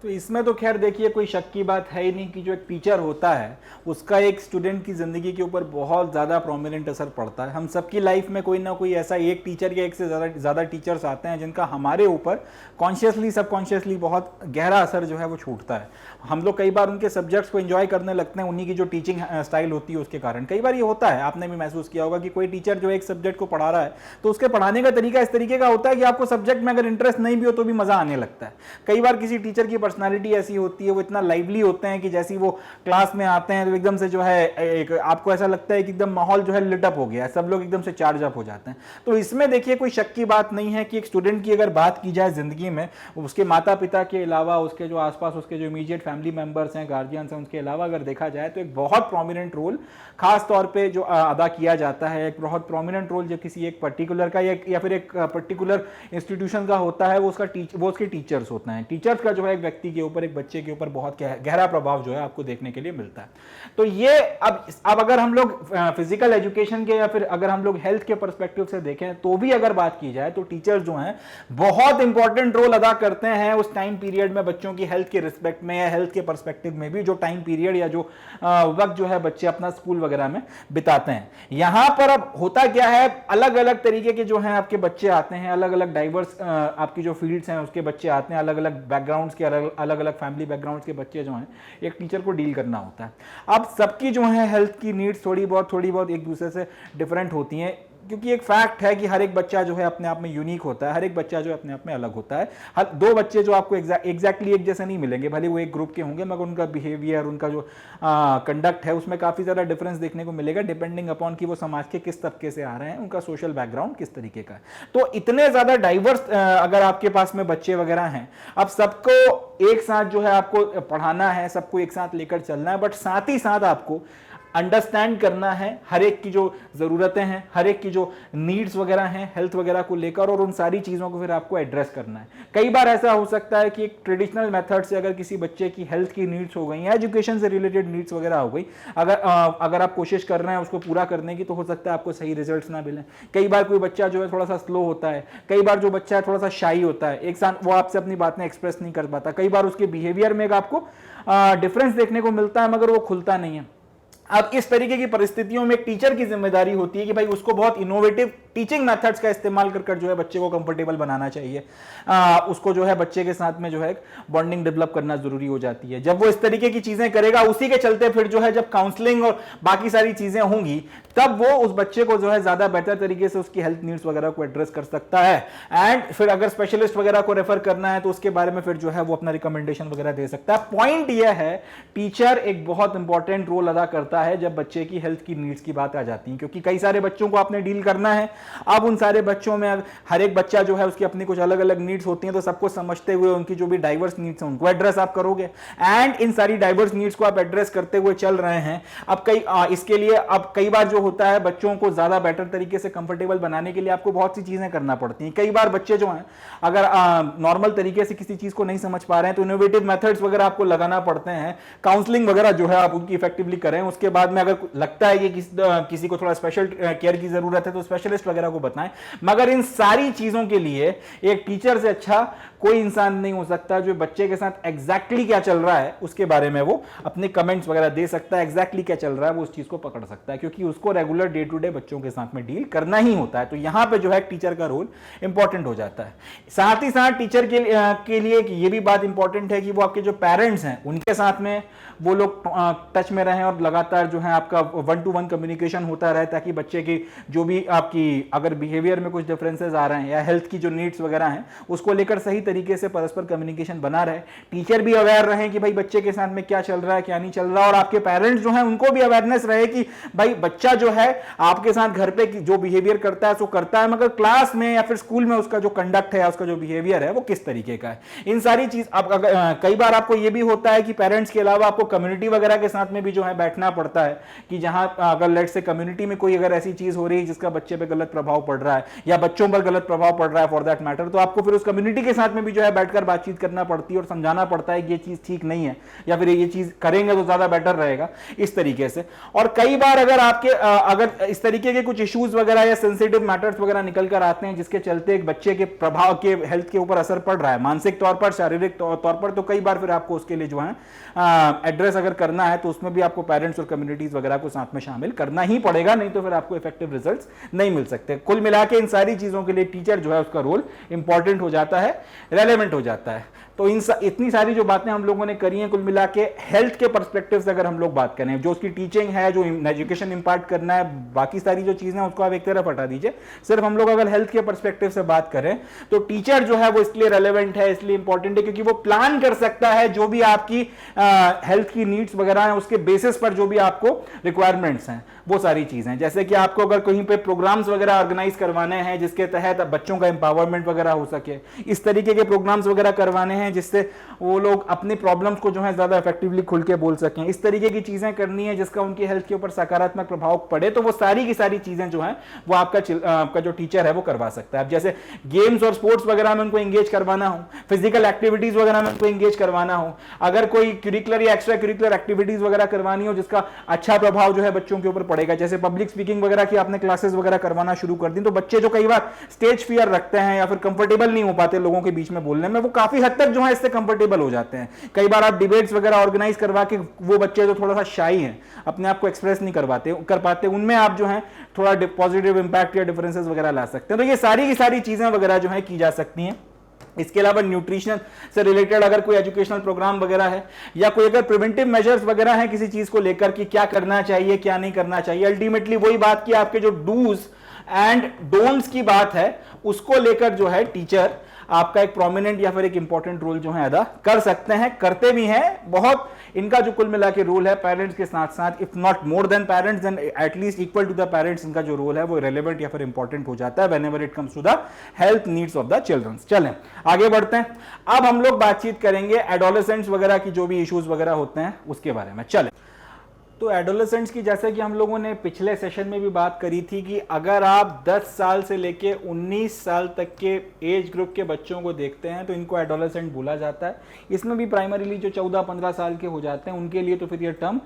तो इसमें तो खैर देखिए कोई शक की बात है ही नहीं कि जो एक टीचर होता है उसका एक स्टूडेंट की ज़िंदगी के ऊपर बहुत ज़्यादा प्रोमिनेंट असर पड़ता है। हम सबकी लाइफ में कोई ना कोई ऐसा एक टीचर या एक से ज़्यादा टीचर्स आते हैं जिनका हमारे ऊपर कॉन्शियसली सबकॉन्शियसली बहुत गहरा असर जो है वो छूटता है। हम लोग कई बार उनके सब्जेक्ट्स को एंजॉय करने लगते हैं उन्हीं की जो टीचिंग स्टाइल होती है उसके कारण। कई बार ये होता है, आपने भी महसूस किया होगा कि कोई टीचर जो एक सब्जेक्ट को पढ़ा रहा है तो उसके पढ़ाने का तरीका इस तरीके का होता है कि आपको सब्जेक्ट में अगर इंटरेस्ट नहीं भी हो तो भी मज़ा आने लगता है। कई बार किसी टीचर की पर्सनालिटी ऐसी होती है, वो इतना लाइवली होते हैं कि जैसे वो क्लास में आते हैं तो एकदम से जो है एक आपको ऐसा लगता है कि एकदम माहौल जो है लिट अप हो गया है, सब लोग एकदम से चार्ज अप हो जाते हैं। तो इसमें देखिए कोई शक की बात नहीं है कि एक स्टूडेंट की अगर बात की जाए जिंदगी में, उसके माता पिता के अलावा उसके जो आसपास उसके जो इमीडिएट फैमिली मेंबर्स हैं, गार्जियंस हैं, उनके अलावा अगर देखा जाए तो एक बहुत प्रोमिनेंट रोल खास तौर पे जो अदा किया जाता है, एक बहुत प्रोमिनेंट रोल जब किसी एक पर्टिकुलर का या फिर एक पर्टिकुलर इंस्टीट्यूशन का होता है, वो उसके टीचर्स होते हैं। टीचर्स का जो है एक व्यक्ति के ऊपर, एक बच्चे के ऊपर बहुत गहरा प्रभाव जो है आपको देखने के लिए मिलता है। तो ये अब अगर हम लोग फिजिकल एजुकेशन के या फिर अगर हम लोग हेल्थ के पर्सपेक्टिव से देखें तो भी अगर बात की जाए तो टीचर्स जो हैं बहुत इंपॉर्टेंट रोल अदा करते हैं उस टाइम पीरियड में, बच्चों की हेल्थ के रिस्पेक्ट में या हेल्थ के पर्सपेक्टिव में भी, जो टाइम पीरियड या जो वक्त जो है बच्चे अपना स्कूल वगैरह में बिताते हैं। यहां पर अब होता क्या है, अलग अलग तरीके के जो हैं आपके बच्चे आते हैं, अलग अलग डाइवर्स आपकी जो फील्ड्स हैं उसके बच्चे आते हैं, अलग अलग बैकग्राउंड्स के, अलग अलग फैमिली बैकग्राउंड्स के बच्चे जो हैं एक टीचर को डील करना होता है। अब सबकी जो है हेल्थ की नीड्स थोड़ी बहुत एक दूसरे से डिफरेंट होती हैं, क्योंकि एक फैक्ट है कि हर एक बच्चा जो है अपने आप में यूनिक होता है, हर एक बच्चा जो है अपने आप में अलग होता है। हर दो बच्चे जो आपको एग्जैक्टली एक जैसे नहीं मिलेंगे, भले वो एक ग्रुप के होंगे, मगर उनका बिहेवियर, उनका जो कंडक्ट है उसमें काफ़ी ज़्यादा डिफरेंस देखने को मिलेगा, डिपेंडिंग अपॉन कि वो समाज के किस तबके से आ रहे हैं, उनका सोशल बैकग्राउंड किस तरीके का है। तो इतने ज़्यादा डाइवर्स अगर आपके पास में बच्चे वगैरह हैं, अब सबको एक साथ जो है आपको पढ़ाना है, सबको एक साथ लेकर चलना है, बट साथ ही साथ आपको अंडरस्टैंड करना है हर एक की जो ज़रूरतें हैं, हर एक की जो नीड्स वगैरह हैं हेल्थ वगैरह को लेकर, और उन सारी चीज़ों को फिर आपको एड्रेस करना है। कई बार ऐसा हो सकता है कि एक ट्रेडिशनल मेथड से अगर किसी बच्चे की हेल्थ की नीड्स हो गई या एजुकेशन से रिलेटेड नीड्स वगैरह हो गई, अगर आप कोशिश कर रहे हैं उसको पूरा करने की, तो हो सकता है आपको सही रिजल्ट्स ना मिलें। कई बार कोई बच्चा जो है थोड़ा सा स्लो होता है, कई बार जो बच्चा है थोड़ा सा शाई होता है, एक साथ वो आपसे अपनी बातें एक्सप्रेस नहीं कर पाता, कई बार उसके बिहेवियर में आपको डिफरेंस देखने को मिलता है मगर वो खुलता नहीं है। अब इस तरीके की परिस्थितियों में एक टीचर की जिम्मेदारी होती है कि भाई उसको बहुत इनोवेटिव टीचिंग मेथड्स का इस्तेमाल कर जो है बच्चे को कंफर्टेबल बनाना चाहिए। उसको जो है बच्चे के साथ में जो है बॉन्डिंग डेवलप करना जरूरी हो जाती है। जब वो इस तरीके की चीजें करेगा, उसी के चलते फिर जो है जब काउंसलिंग और बाकी सारी चीजें होंगी, तब वो उस बच्चे को जो है ज्यादा बेहतर तरीके से उसकी हेल्थ नीड्स वगैरह को एड्रेस कर सकता है। एंड फिर अगर स्पेशलिस्ट वगैरह को रेफर करना है तो उसके बारे में फिर जो है वो अपना रिकमेंडेशन वगैरह दे सकता है। पॉइंट यह है, टीचर एक बहुत इंपॉर्टेंट रोल अदा करता है जब बच्चे की हेल्थ की नीड्स की बात आ जाती है, क्योंकि कई सारे बच्चों को आपने डील करना है। अब उन सारे बच्चों में हर एक बच्चा जो है उसकी अपनी कुछ अलग अलग नीड्स होती हैं, तो सबको समझते हुए उनकी जो भी डाइवर्स नीड्स हैं उनको एड्रेस आप करोगे। एंड इन सारी डाइवर्स नीड्स को आप एड्रेस करते हुए चल रहे हैं। अब इसके लिए अब कई बार जो होता है, बच्चों को ज्यादा बेटर तरीके से कंफर्टेबल बनाने के लिए आपको बहुत सी चीजें करना पड़ती हैं। कई बार बच्चे जो हैं अगर नॉर्मल तरीके से किसी चीज को नहीं समझ पा रहे हैं तो इनोवेटिव मेथड्स वगैरह आपको लगाना पड़ते हैं। काउंसलिंग वगैरह जो है आप उनकी इफेक्टिवली करें। उसके बाद में अगर लगता है कि किसी को थोड़ा स्पेशल केयर की जरूरत है तो स्पेशलिस्ट वगैरह को बताएं। मगर इन सारी चीजों के लिए एक टीचर से अच्छा कोई इंसान नहीं हो सकता जो बच्चे के साथ एग्जैक्टली क्या चल रहा है उसके बारे में वो अपने कमेंट्स वगैरह दे सकता है। एग्जैक्टली क्या चल रहा है वो उस चीज को पकड़ सकता है, क्योंकि उसको रेगुलर डे टू डे बच्चों के साथ में डील करना ही होता है। तो यहां पे जो है टीचर का रोल इंपॉर्टेंट हो जाता है। साथ ही साथ टीचर के लिए ये भी बात इंपॉर्टेंट है कि वो आपके जो पेरेंट्स हैं उनके साथ में वो लोग टच में रहें और लगातार जो है आपका 1-to-1 कम्युनिकेशन होता रहे, ताकि बच्चे की जो भी आपकी अगर बिहेवियर में कुछ डिफरेंसेस आ रहे हैं या हेल्थ की जो नीड्स वगैरह हैं उसको लेकर सही तरीके से परस्पर कम्युनिकेशन बना रहे। टीचर भी अवेयर रहे कि भाई बच्चे के साथ में क्या चल रहा है क्या नहीं चल रहा, और आपके पेरेंट्स जो हैं उनको भी अवेयरनेस रहे कि भाई बच्चा जो है आपके साथ घर पे जो बिहेवियर करता है सो करता है, मगर क्लास में या फिर स्कूल में उसका जो कंडक्ट है, उसका जो बिहेवियर है वो किस तरीके का है। इन सारी चीज अब कई बार आपको ये भी होता है कि पेरेंट्स के अलावा आपको कम्युनिटी वगैरह के साथ में भी जो है बैठना पड़ता है कि जहां अगर लेट से कम्युनिटी में कोई अगर ऐसी चीज हो रही है जिसका बच्चे पे गलत प्रभाव पड़ रहा है या बच्चों पर गलत प्रभाव पड़ रहा है फॉर दैट मैटर, तो आपको फिर उस कम्युनिटी के साथ में भी जो है बैठकर बातचीत करना पड़ती है और समझाना पड़ता है कि ये चीज ठीक नहीं है या फिर ये चीज करेंगे तो ज्यादा बेटर रहेगा, इस तरीके से। और कई बार अगर आपके अगर इस तरीके के कुछ इश्यूज वगैरह या सेंसिटिव मैटर्स वगैरह निकल कर आते हैं जिसके चलते एक बच्चे के प्रभाव के हेल्थ के ऊपर असर पड़ रहा है, मानसिक तौर पर, शारीरिक तौर पर, तो कई बार फिर आपको उसके लिए जो है एड्रेस अगर करना है तो उसमें भी आपको पेरेंट्स और कम्युनिटीज वगैरह को साथ में शामिल करना ही पड़ेगा, नहीं तो फिर आपको इफेक्टिव रिजल्ट्स नहीं मिल सकते। कुल मिला के इन सारी चीजों के लिए टीचर जो है उसका रोल इंपॉर्टेंट हो जाता है, रेलेवेंट हो जाता है। तो इतनी सारी जो बातें हम लोगों ने करी हैं, कुल मिला के हेल्थ के पर्सपेक्टिव से अगर हम लोग बात करें, जो उसकी टीचिंग है, जो एजुकेशन इंपार्ट करना है, बाकी सारी जो चीजें उसको आप एक तरफ हटा दीजिए। सिर्फ हम लोग अगर हेल्थ के पर्सपेक्टिव से बात करें तो टीचर जो है वो इसलिए रेलेवेंट है, इसलिए इंपॉर्टेंट है क्योंकि वो प्लान कर सकता है जो भी आपकी हेल्थ की नीड्स वगैरह हैं उसके बेसिस पर जो भी आपको रिक्वायरमेंट्स हैं वो सारी चीजें। जैसे कि आपको अगर कहीं पे प्रोग्राम्स वगैरह ऑर्गेनाइज करवाने हैं जिसके तहत बच्चों का एम्पावरमेंट वगैरह हो सके, इस तरीके के प्रोग्राम्स वगैरह करवाने हैं जिससे वो लोग अपनी प्रॉब्लम्स को जो है ज्यादा इफेक्टिवली खुल के बोल सकें, इस तरीके की चीजें करनी है जिसका उनकी हेल्थ के ऊपर सकारात्मक प्रभाव पड़े, तो वो सारी की सारी चीजें जो है वो आपका जो टीचर है वो करवा सकता है। अब जैसे गेम्स और स्पोर्ट्स वगैरह में उनको एंगेज करवाना हो, फिजिकल एक्टिविटीज वगैरह में उनको एंगेज करवाना हो, अगर कोई करिकुलर या एक्स्ट्रा करिकुलर एक्टिविटीज वगैरह करवानी हो जिसका अच्छा प्रभाव जो है बच्चों के ऊपर पड़ेगा, जैसे पब्लिक स्पीकिंग वगैरह की आपने क्लासेस वगैरह करवाना शुरू कर दी, तो बच्चे जो कई बार स्टेज फियर रखते हैं या फिर कंफर्टेबल नहीं हो पाते लोगों के बीच में बोलने में, वो काफी हद तक जो है इससे कंफर्टेबल हो जाते हैं। कई बार आप डिबेट्स वगैरह ऑर्गेनाइज करवा के वो बच्चे जो थोड़ा सा शाई हैं, अपने आप को एक्सप्रेस नहीं कर पाते, उनमें आप जो है थोड़ा पॉजिटिव इंपैक्ट या डिफरेंसेस वगैरह ला सकते हैं। तो ये सारी की सारी चीजें वगैरह जो है की जा सकती हैं। इसके अलावा न्यूट्रिशन से रिलेटेड अगर कोई एजुकेशनल प्रोग्राम वगैरह है या कोई अगर प्रिवेंटिव मेजर्स वगैरह है किसी चीज को लेकर कि क्या करना चाहिए क्या नहीं करना चाहिए, अल्टीमेटली वही बात कि आपके जो डूज एंड डोंट्स की बात है उसको लेकर जो है टीचर आपका एक प्रोमिनेंट या फिर एक इंपॉर्टेंट रोल जो है अदा कर सकते हैं, करते भी हैं। बहुत इनका जो कुल मिला के रोल है पेरेंट्स के साथ साथ, if not more than parents then at least equal to the parents, इनका जो रोल है वो रेलेवेंट या फिर इंपॉर्टेंट हो जाता है whenever it comes to the health needs of the childrens. चलें आगे बढ़ते हैं। अब हम लोग बातचीत करेंगे एडोलेसेंट्स वगैरह की जो भी इश्यूज वगैरह होते हैं उसके बारे में। चलें, तो एडोलेसेंट्स की जैसे कि हम लोगों ने पिछले सेशन में भी बात करी थी कि अगर आप 10 साल से लेके 19 साल तक के एज ग्रुप के बच्चों को देखते हैं तो इनको एडोलेसेंट बोला जाता है। इसमें भी प्राइमरीली जो 14-15 साल के हो जाते हैं उनके लिए तो फिर ये टर्म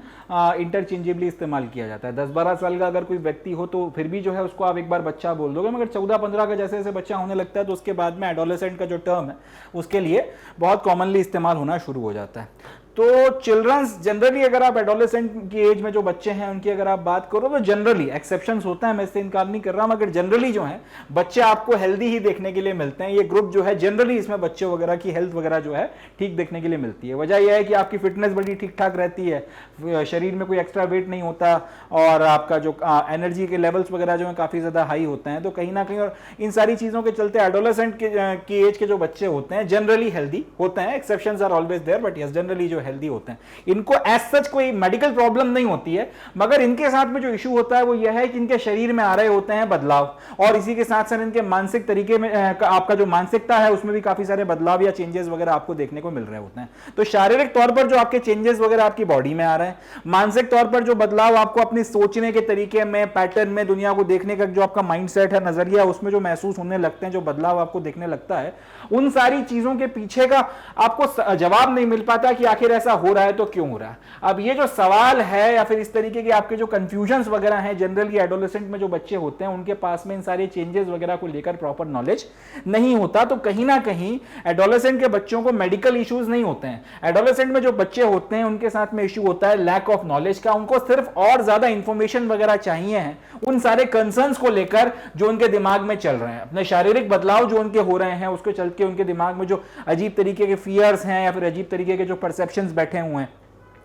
इंटरचेंजेबली इस्तेमाल किया जाता है। 10-12 साल का अगर कोई व्यक्ति हो तो फिर भी जो है उसको आप एक बार बच्चा बोल दोगे, मगर 14-15 का जैसे जैसे बच्चा होने लगता है तो उसके बाद में एडोलेसेंट का जो टर्म है उसके लिए बहुत कॉमनली इस्तेमाल होना शुरू हो जाता है। तो चिल्ड्रंस जनरली अगर आप एडोलेसेंट की एज में जो बच्चे हैं उनकी अगर आप बात करो तो जनरली एक्सेप्शंस होते हैं, मैं इससे इनकार नहीं कर रहा, मगर जनरली जो है बच्चे आपको हेल्दी ही देखने के लिए मिलते हैं। ये ग्रुप जो है जनरली इसमें बच्चे वगैरह की हेल्थ वगैरह जो है ठीक देखने के लिए मिलती है। वजह यह है कि आपकी फिटनेस बड़ी ठीक ठाक रहती है, शरीर में कोई एक्स्ट्रा वेट नहीं होता और आपका जो एनर्जी के लेवल्स वगैरह जो है काफी ज्यादा हाई होते हैं। तो कहीं ना कहीं और इन सारी चीजों के चलते एडोलेसेंट की एज के जो बच्चे होते हैं जनरली हेल्दी होते हैं। Exceptions are always there but yes generally जो हेल्दी होते हैं। इनको एज सच कोई मेडिकल प्रॉब्लम नहीं होती है, मगर इनके साथ में जो इशू होता है वो यह है कि इनके शरीर में आ रहे होते हैं बदलाव, और इसी के साथ साथ इनके मानसिक तरीके में आपका जो मानसिकता है उसमें भी काफी सारे बदलाव या चेंजेस वगैरह आपको देखने को मिल रहे होते हैं। तो शारीरिक तौर पर जो आपके चेंजेस वगैरह आपकी बॉडी में आ रहे हैं, मानसिक तौर पर जो बदलाव आपको अपने सोचने के तरीके में, पैटर्न में, दुनिया को देखने का जो आपका माइंडसेट है, नजरिया, उसमें जो महसूस होने लगते हैं, जो बदलाव आपको देखने लगता है, उन सारी चीजों के पीछे का आपको जवाब नहीं मिल पाता कि आखिर ऐसा हो रहा है तो क्यों हो रहा है। अब ये जो सवाल है या फिर इस तरीके के आपके जो कंफ्यूजन्स वगैरह हैं जनरली एडोलेसेंट में जो बच्चे होते हैं उनके पास में इन सारे चेंजेस वगैरह को लेकर प्रॉपर नॉलेज नहीं होता। तो कहीं ना कहीं एडोलेसेंट के बच्चों को मेडिकल इश्यूज नहीं होते हैं। एडोलेसेंट में जो बच्चे होते हैं उनके साथ में इश्यू होता है लैक ऑफ नॉलेज का। उनको सिर्फ और ज्यादा इंफॉर्मेशन वगैरह चाहिए है उन सारे कंसर्न्स को लेकर जो उनके दिमाग में चल रहे हैं, अपने शारीरिक बदलाव जो उनके हो रहे हैं उसको चल के उनके दिमाग में जो अजीब तरीके के फियर्स हैं या फिर अजीब तरीके के जो परसेप्शंस बैठे हुए हैं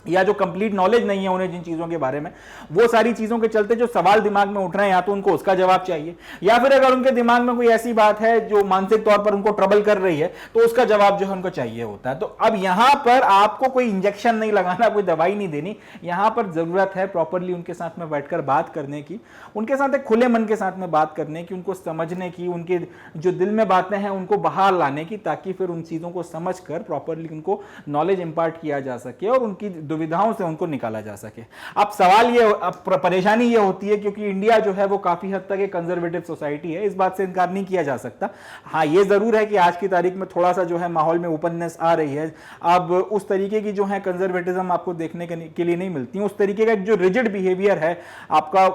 या जो कंप्लीट नॉलेज नहीं है उन्हें जिन चीजों के बारे में, वो सारी चीजों के चलते जो सवाल दिमाग में उठ रहे हैं या तो उनको उसका जवाब चाहिए, या फिर अगर उनके दिमाग में कोई ऐसी बात है जो मानसिक तौर पर उनको ट्रबल कर रही है तो उसका जवाब जो है उनको चाहिए होता है। तो अब यहां पर आपको कोई इंजेक्शन नहीं लगाना, कोई दवाई नहीं देनी, यहां पर जरूरत है प्रॉपरली उनके साथ में बैठकर बात करने की, उनके साथ एक खुले मन के साथ में बात करने की, उनको समझने की, उनके जो दिल में बातें हैं उनको बाहर लाने की, ताकि फिर उन चीजों को समझकर प्रॉपरली उनको नॉलेज इंपार्ट किया जा सके और उनकी दुविधाओं से उनको निकाला जा सके। अब सवाल ये, अब परेशानी ये होती है क्योंकि इंडिया जो है वो काफी हद तक एक कंजर्वेटिव सोसाइटी है, इस बात से इनकार नहीं किया जा सकता। हाँ ये जरूर है कि आज की तारीख में थोड़ा सा जो है माहौल में ओपननेस आ रही है। अब उस तरीके की जो है कंजर्वेटिज्म आपको देखने के लिए नहीं मिलती, उस तरीके का जो रिजिड बिहेवियर है आपका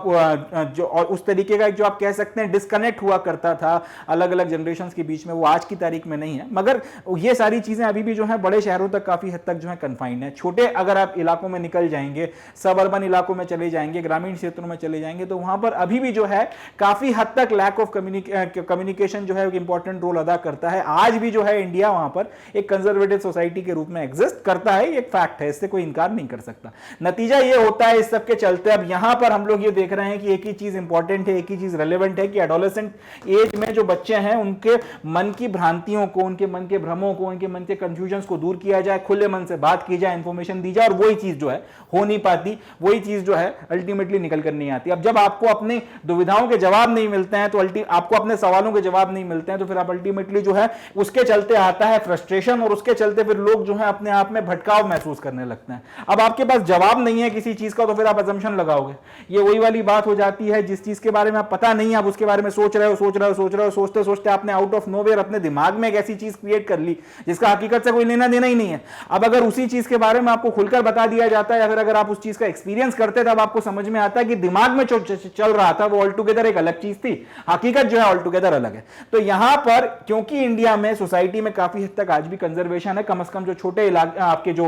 जो, और उस तरीके का जो आप कह सकते हैं डिस्कनेक्ट हुआ करता था अलग अलग जनरेशन के बीच में, वो आज की तारीख में नहीं है। मगर ये सारी चीजें अभी भी जो है बड़े शहरों तक काफी हद तक जो है कन्फाइंड है। छोटे अगर आप इलाकों में निकल जाएंगे, सब अर्बन इलाकों में चले जाएंगे, ग्रामीण क्षेत्रों में चले जाएंगे, तो वहां पर अभी भी जो है काफी हद तक लैक ऑफ कम्युनिकेशन जो है एक इंपॉर्टेंट रोल अदा करता है। आज भी जो है इंडिया वहां पर एक कंजर्वेटिव सोसाइटी के रूप में एग्जिस्ट करता है, एक फैक्ट है, इससे कोई इंकार नहीं कर सकता। नतीजा ये होता है इस सब के चलते अब यहां पर हम लोग ये देख रहे हैं कि एक ही चीज इंपॉर्टेंट है, एक ही चीज रेलेवेंट है कि एडोलेसेंट एज में जो बच्चे हैं उनके मन की भ्रांतियों को, उनके मन के भ्रमों को, उनके मन के कंफ्यूजन को दूर किया जाए, खुले मन से बात की जाए, इंफॉर्मेशन दी जाए और और वही चीज जो है हो नहीं पाती, वही चीज जो है अल्टीमेटली निकल कर नहीं आती। अब जब आपको अपनी दुविधाओं के जवाब नहीं मिलते हैं, तो आपको अपने सवालों के जवाब नहीं मिलते हैं, तो फिर आप अल्टीमेटली जो है उसके चलते आता है फ्रस्ट्रेशन, और उसके चलते फिर लोग जो है अपने आप में भटकाव महसूस करने लगते हैं। अब आपके पास जवाब नहीं है किसी चीज का, तो फिर आप अजम्पशन लगाओगे। ये वही वाली बात हो जाती है, जिस चीज के बारे में आप पता नहीं है, आप उसके बारे में सोच रहे हो, सोचते सोचते आपने आउट ऑफ नोवेयर अपने दिमाग में एक ऐसी चीज क्रिएट कर ली जिसका हकीकत से कोई लेना देना ही नहीं है। अब अगर उसी चीज के बारे में आपको खुलकर बता दिया जाता है, या फिर अगर आप उस चीज का एक्सपीरियंस करते, तब आपको समझ में आता है कि दिमाग में जो चल रहा था वो ऑल टुगेदर एक अलग चीज थी, हकीकत जो है ऑल टुगेदर अलग है। तो यहां पर क्योंकि इंडिया में सोसाइटी में काफी हद तक आज भी कंजर्वेशन है, कम से कम जो छोटे इलाके आपके जो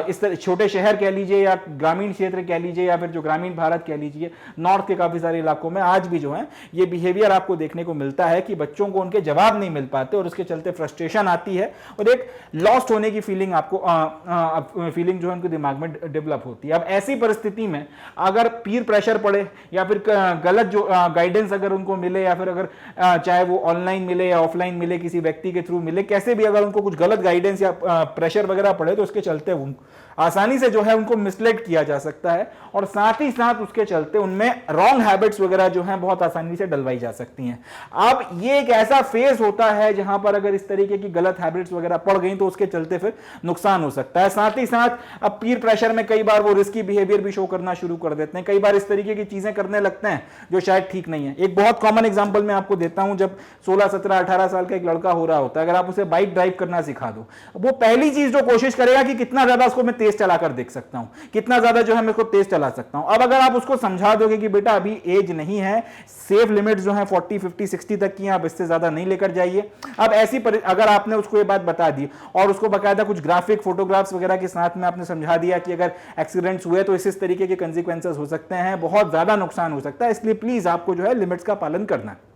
इस तरह छोटे शहर कह लीजिए, या ग्रामीण क्षेत्र कह लीजिए, या फिर जो ग्रामीण भारत कह लीजिए, नॉर्थ के काफी सारे इलाकों में आज भी जो है ये बिहेवियर आपको देखने को मिलता है कि बच्चों को उनके जवाब नहीं मिल पाते, और उसके चलते फ्रस्ट्रेशन आती है, और एक लॉस्ट होने की फीलिंग आपको फीलिंग जो है उनके दिमाग में डेवलप होती है। अब ऐसी परिस्थिति में अगर पीर प्रेशर पड़े, या फिर गलत जो गाइडेंस अगर उनको मिले, या फिर अगर चाहे वो ऑनलाइन मिले या ऑफलाइन मिले, किसी व्यक्ति के थ्रू मिले, कैसे भी अगर उनको कुछ गलत गाइडेंस या प्रेशर वगैरह पड़े, तो उसके चलते आसानी से जो है उनको मिसलेड किया जा सकता है, और साथ ही साथ उसके चलते उनमें रॉन्ग हैबिट्स वगैरह जो हैं बहुत आसानी से डलवाई जा सकती हैं। अब ये एक ऐसा फेज होता है जहां पर अगर इस तरीके की गलत हैबिट्स वगैरह पड़ गई, तो उसके चलते फिर नुकसान हो सकता है। साथ ही साथ अब पीर प्रेशर में कई बार वो रिस्की बिहेवियर भी शो करना शुरू कर देते हैं, कई बार इस तरीके की चीजें करने लगते हैं जो शायद ठीक नहीं है। एक बहुत कॉमन एग्जांपल मैं आपको देता हूं, जब 16, 17, 18 साल का एक लड़का हो रहा होता है, अगर आप उसे बाइक ड्राइव करना सिखा दो, वो पहली चीज जो कोशिश करेगा कि कितना ज्यादा उसको मैं तेज चलाकर देख सकता हूं, कितना ज्यादा जो है मैं इसको तेज चला सकता हूं। अब अगर आप उसको समझा दोगे कि बेटा अभी एज नहीं है, सेफ लिमिट जो है 40, 50, 60 तक की, आप इससे ज्यादा नहीं लेकर जाइए। अब अगर आपने उसको ये बात बता दी, और उसको बकायदा कुछ ग्राफिक फोटोग्राफ्स वगैरह के साथ में आपने समझा दिया कि अगर एक्सीडेंट्स हुए तो इस तरीके के कंसिक्वेंसेस हो सकते हैं, बहुत ज्यादा नुकसान हो सकता है, इसलिए प्लीज आपको जो है लिमिट्स का पालन करना है।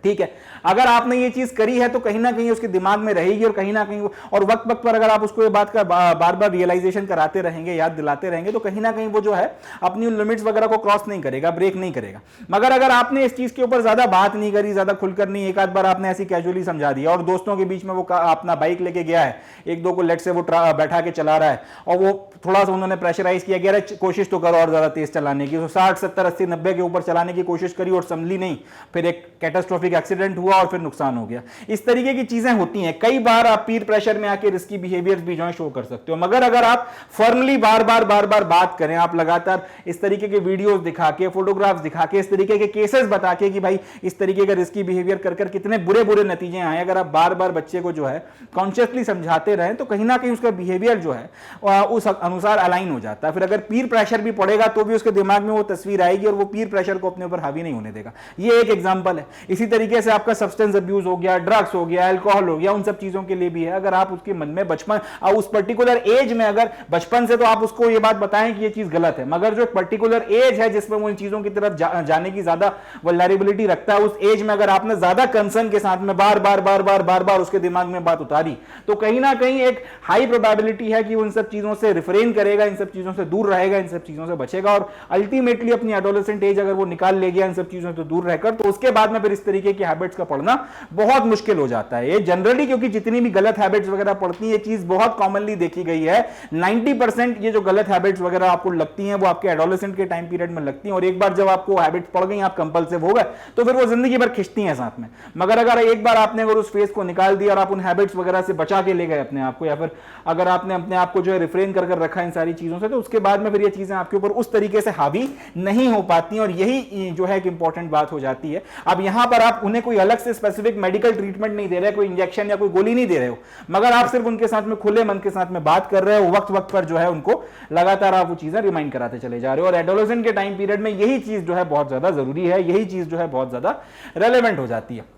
ठीक है, अगर आपने ये चीज करी है तो कहीं ना कहीं उसके दिमाग में रहेगी, और कहीं ना कहीं और वक्त वक्त पर अगर आप उसको ये बात का बार बार रियलाइजेशन कराते रहेंगे, याद दिलाते रहेंगे, तो कहीं ना कहीं वो जो है अपनी उन लिमिट्स वगैरह को क्रॉस नहीं करेगा, ब्रेक नहीं करेगा। मगर अगर आपने इस चीज के ऊपर ज्यादा बात नहीं करी, ज्यादा खुलकर नहीं, एक आध बार आपने ऐसी कैजुअली समझा दिया, और दोस्तों के बीच में वो अपना बाइक लेके गया है, एक दो को लेट से वो बैठा के चला रहा है, और वो थोड़ा सा उन्होंने प्रेशराइज किया कि अरे कोशिश तो करो और ज्यादा तेज चलाने की, तो 60, 70, 80, 90 के ऊपर चलाने की कोशिश करी और संभली नहीं, फिर एक कैटास्ट्रोफिक एक्सीडेंट हुआ और फिर नुकसान हो गया। इस तरीके की चीजें होती हैं। कई बार आप पीर प्रेशर में आके रिस्की बिहेवियर्स भी जो है शो कर सकते हो, मगर अगर आप फर्मली बार बार बात करें, आप लगातार इस तरीके के वीडियोस दिखा के, फोटोग्राफ्स दिखा के, इस तरीके के केसेस बता के कि भाई इस तरीके का रिस्की बिहेवियर कर कितने बुरे बुरे नतीजे आए, अगर आप बार बार बच्चे को जो है कॉन्शियसली समझाते रहें, तो कहीं ना कहीं उसका बिहेवियर जो है उस अनुसार अलाइन हो जाता है। फिर अगर पीर प्रेशर भी पड़ेगा तो भी उसके दिमाग में वो तस्वीर आएगी, और वो पीर प्रेशर को अपने ऊपर हावी नहीं होने देगा। ये एक एग्जांपल है। इसी तरीके से आपका सब्सटेंस अब्यूज हो गया, ड्रग्स हो गया, अल्कोहल हो गया, उन सब चीजों के लिए भी है। अगर आप उसके मन में बचपन उस पर्टिकुलर एज में, अगर बचपन से तो आप उसको ये बात बताएं कि ये चीज गलत है, मगर जो एक पर्टिकुलर एज है जिसमें वो इन चीजों की तरफ जाने की ज्यादा वल्नरेबिलिटी रखता है, उस एज में अगर आपने ज्यादा कंसर्न के साथ में बार बार उसके दिमाग में बात उतारी, तो कहीं ना कहीं एक हाई प्रोबेबिलिटी है कि वो इन सब चीजों से रिफ्रेन करेगा, इन सब चीजों से दूर रहेगा, इन सब चीजों से बचेगा, और अल्टीमेटली अपनी एडोलेसेंट एज अगर वो निकाल ले गया इन सब चीजों से दूर रहकर, तो उसके बाद में फिर इस तरीके की हैबिट्स का पढ़ना बहुत मुश्किल हो जाता है। ये जनरली, क्योंकि जितनी भी गलत हैबिट्स वगैरह पड़ती है, ये चीज बहुत कॉमनली देखी गई है, 90% ये जो गलत हैबिट्स वगैरह आपको लगती हैं वो आपके एडोलेसेंट के टाइम पीरियड में लगती हैं, और एक बार जब आपको हैबिट्स पड़ गई, आप कंपल्सिव हो गए, तो फिर वो जिंदगी भर खिंचती हैं साथ में। मगर अगर एक बार आपने अगर उस फेज को निकाल दिया और आप उन हैबिट्स वगैरह से बचा के ले गए अपने आप को, या फिर अगर आपने अपने आप को जो है रिफ्रेन कर रखा इन सारी चीजों से, तो उसके बाद में फिर ये चीजें आपके ऊपर उस तरीके से हावी नहीं हो पाती, और यही जो है एक इंपॉर्टेंट बात हो जाती है। अब यहां पर आप उन्हें कोई अलग से स्पेसिफिक मेडिकल ट्रीटमेंट नहीं दे रहे, कोई इंजेक्शन या कोई गोली नहीं दे रहे हो, मगर आप सिर्फ उनके साथ में खुले मन के साथ में बात कर रहे हो, वक्त वक्त पर जो है उनको लगातार आप वो चीजें रिमाइंड कराते चले जा रहे हो। और एडोलेसेंट के टाइम पीरियड में यही चीज जो है बहुत ज्यादा जरूरी है, यही चीज जो है बहुत ज्यादा रेलेवेंट हो जाती है।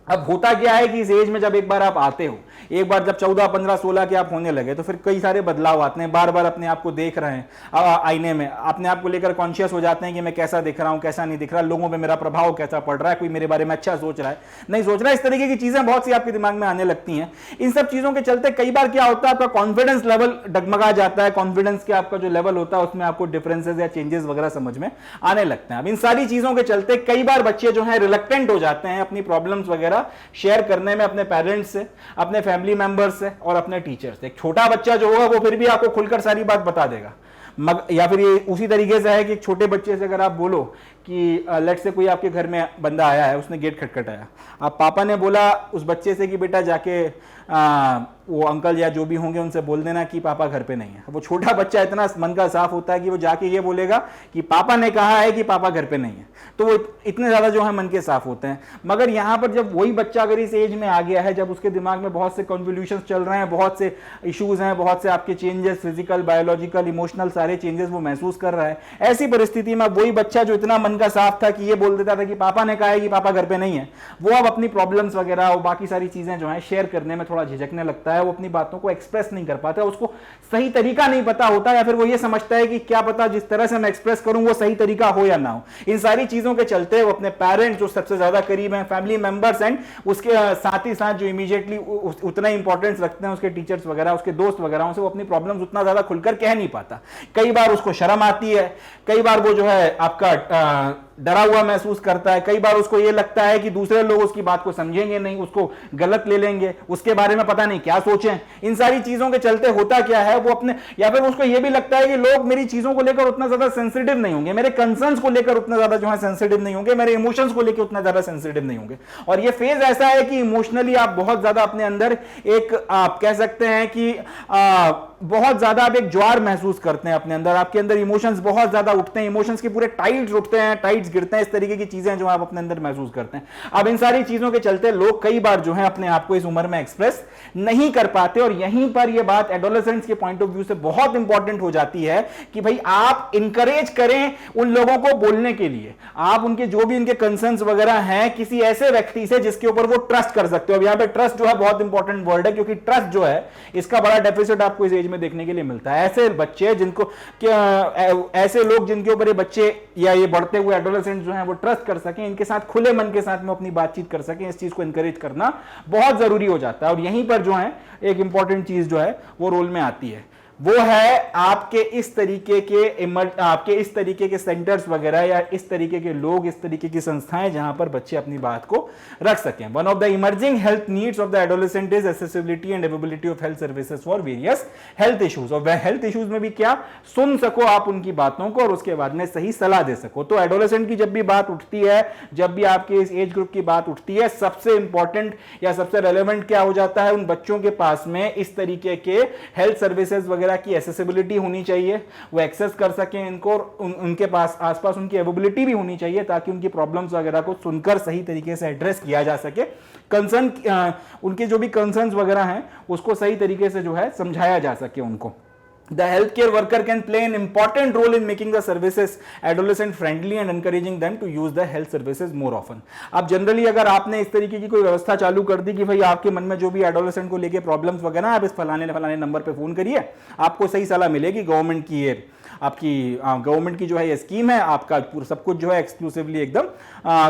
अब होता क्या है कि इस एज में जब एक बार आप आते हो, एक बार जब 14, 15, 16 के आप होने लगे, तो फिर कई सारे बदलाव आते हैं। बार बार अपने आप को देख रहे हैं आईने में, अपने आप को लेकर कॉन्शियस हो जाते हैं कि मैं कैसा दिख रहा हूं, कैसा नहीं दिख रहा, लोगों पे मेरा प्रभाव कैसा पड़ रहा है, कोई मेरे बारे में अच्छा सोच रहा है, नहीं सोच रहा है, इस तरीके की चीजें बहुत सी आपके दिमाग में आने लगती हैं। इन सब चीजों के चलते कई बार क्या होता है, आपका कॉन्फिडेंस लेवल डगमगा जाता है, कॉन्फिडेंस के आपका जो लेवल होता है उसमें आपको डिफरेंसेस या चेंजेस वगैरह समझ में आने लगते हैं। अब इन सारी चीजों के चलते कई बार बच्चे जो है रिलक्टेंट हो जाते हैं अपनी प्रॉब्लम्स वगैरह वगैरह शेयर करने में अपने पेरेंट्स से, अपने फैमिली मेंबर्स से और अपने टीचर्स से। एक छोटा बच्चा जो होगा वो फिर भी आपको खुलकर सारी बात बता देगा, या फिर ये उसी तरीके से है कि एक छोटे बच्चे से अगर आप बोलो कि लेट्स से कोई आपके घर में बंदा आया है, उसने गेट खटखटाया, अब पापा ने बोला उस बच्चे से कि बेटा जाके वो अंकल या जो भी होंगे उनसे बोल देना कि पापा घर पे नहीं है। वो छोटा बच्चा इतना मन का साफ होता है कि वो जाके ये बोलेगा कि पापा ने कहा है कि पापा घर पे नहीं है, तो वो इतने ज्यादा जो है मन के साफ होते हैं। मगर यहाँ पर जब वही बच्चा अगर इस एज में आ गया है, जब उसके दिमाग में बहुत से कन्वोल्यूशंस चल रहे हैं, बहुत से इश्यूज हैं, बहुत से आपके चेंजेस, फिजिकल, बायोलॉजिकल, इमोशनल सारे चेंजेस वो महसूस कर रहा है, ऐसी परिस्थिति में वही बच्चा जो इतना मन का साफ था कि ये बोल देता था कि पापा ने कहा है कि पापा घर पे नहीं है, वो अब अपनी प्रॉब्लम्स वगैरह और बाकी सारी चीजें जो है शेयर करने में थोड़ा झिझकने लगता है। वो अपनी बातों को एक्सप्रेस नहीं कर पाता, उसको सही तरीका नहीं पता होता, या फिर वो ये समझता है कि क्या पता जिस तरह से मैं एक्सप्रेस करूं वो सही तरीका हो या ना हो। इन सारी चीजों के चलते वो अपने पेरेंट्स जो सबसे ज्यादा करीब हैं, फैमिली मेंबर्स एंड उसके साथ ही साथ जो इमीडिएटली उतना इंपॉर्टेंस रखते हैं, उसके टीचर्स वगैरह, उसके दोस्त वगैरह से वो अपनी प्रॉब्लम्स उतना ज्यादा खुलकर कह नहीं पाता। कई बार उसको शर्म आती है, कई बार वो जो है आपका डरा हुआ महसूस करता है, कई बार उसको ये लगता है कि दूसरे लोग उसकी बात को समझेंगे नहीं, उसको गलत ले लेंगे, उसके बारे में पता नहीं क्या सोचें। इन सारी चीजों के चलते होता क्या है, वो अपने, या फिर उसको ये भी लगता है कि लोग मेरी चीजों को लेकर उतना ज्यादा सेंसिटिव नहीं होंगे, मेरे कंसर्न्स को लेकर उतना ज्यादा जो है सेंसिटिव नहीं होंगे, मेरे इमोशंस को लेकर उतना ज्यादा सेंसिटिव नहीं होंगे। और ये फेज ऐसा है कि इमोशनली आप बहुत ज्यादा अपने अंदर एक आप कह सकते हैं कि बहुत ज्यादा आप एक ज्वार महसूस करते हैं अपने अंदर, आपके अंदर इमोशंस बहुत ज्यादा उठते हैं, इमोशंस के पूरे टाइड्स उठते हैं, टाइड्स गिरते हैं, इस तरीके की चीजें जो आप अपने अंदर महसूस करते हैं। अब इन सारी चीजों के चलते लोग कई बार जो है अपने आप को इस उम्र में एक्सप्रेस नहीं कर पाते, और यहीं पर यह बात एडोलेसेंट्स के पॉइंट ऑफ व्यू से बहुत इंपॉर्टेंट हो जाती है कि भाई आप इंकरेज करें उन लोगों को बोलने के लिए, आप उनके जो भी उनके कंसर्न्स वगैरह हैं किसी ऐसे व्यक्ति से जिसके ऊपर वो ट्रस्ट कर सकते हो। अब यहां पे ट्रस्ट जो है बहुत इंपॉर्टेंट वर्ड है, क्योंकि ट्रस्ट जो है इसका बड़ा डेफिसिट आपको इस एज में देखने के लिए मिलता है। ऐसे बच्चे जिनको ऐसे लोग जिनके ऊपर ये बच्चे या ये बढ़ते हुए एडोलेसेंट जो हैं वो ट्रस्ट कर सकें, इनके साथ खुले मन के साथ में अपनी बातचीत कर सकें, इस चीज को इंकरेज करना बहुत जरूरी हो जाता है। और यहीं पर जो है एक इंपॉर्टेंट चीज जो है वो रोल में आती है, वो है आपके इस तरीके के सेंटर्स वगैरह या इस तरीके के लोग, इस तरीके की संस्थाएं जहां पर बच्चे अपनी बात को रख सकें। One of the emerging health needs of the adolescent is accessibility and availability of health services for various health issues. और वह हेल्थ इश्यूज में भी क्या सुन सको आप उनकी बातों को और उसके बाद में सही सलाह दे सको। तो एडोलेसेंट की जब भी बात उठती है, जब भी आपके इस एज ग्रुप की बात उठती है, सबसे इंपॉर्टेंट या सबसे रेलेवेंट क्या हो जाता है, उन बच्चों के पास में इस तरीके के हेल्थ सर्विसेज वगैरह की एसेसिबिलिटी होनी चाहिए, वो एक्सेस कर सकें इनको, उनके पास आसपास उनकी अवेलेबिलिटी भी होनी चाहिए ताकि उनकी प्रॉब्लम्स वगैरह को सुनकर सही तरीके से एड्रेस किया जा सके। कंसर्न उनके जो भी कंसर्न्स वगैरह हैं उसको सही तरीके से जो है समझाया जा सके उनको। The healthcare worker can play an important role in making the services adolescent friendly and encouraging them to use the health services more often. अब जनरली अगर आपने इस तरीके की कोई व्यवस्था चालू कर दी कि भाई आपके मन में जो भी एडोलेसेंट को लेके प्रॉब्लम्स वगैरह, आप इस फलाने नंबर पे फोन करिए, आपको सही सलाह मिलेगी। गवर्नमेंट की ये आपकी गवर्नमेंट की जो है ये स्कीम है, आपका सब कुछ जो है एक्सक्लूसिवली एकदम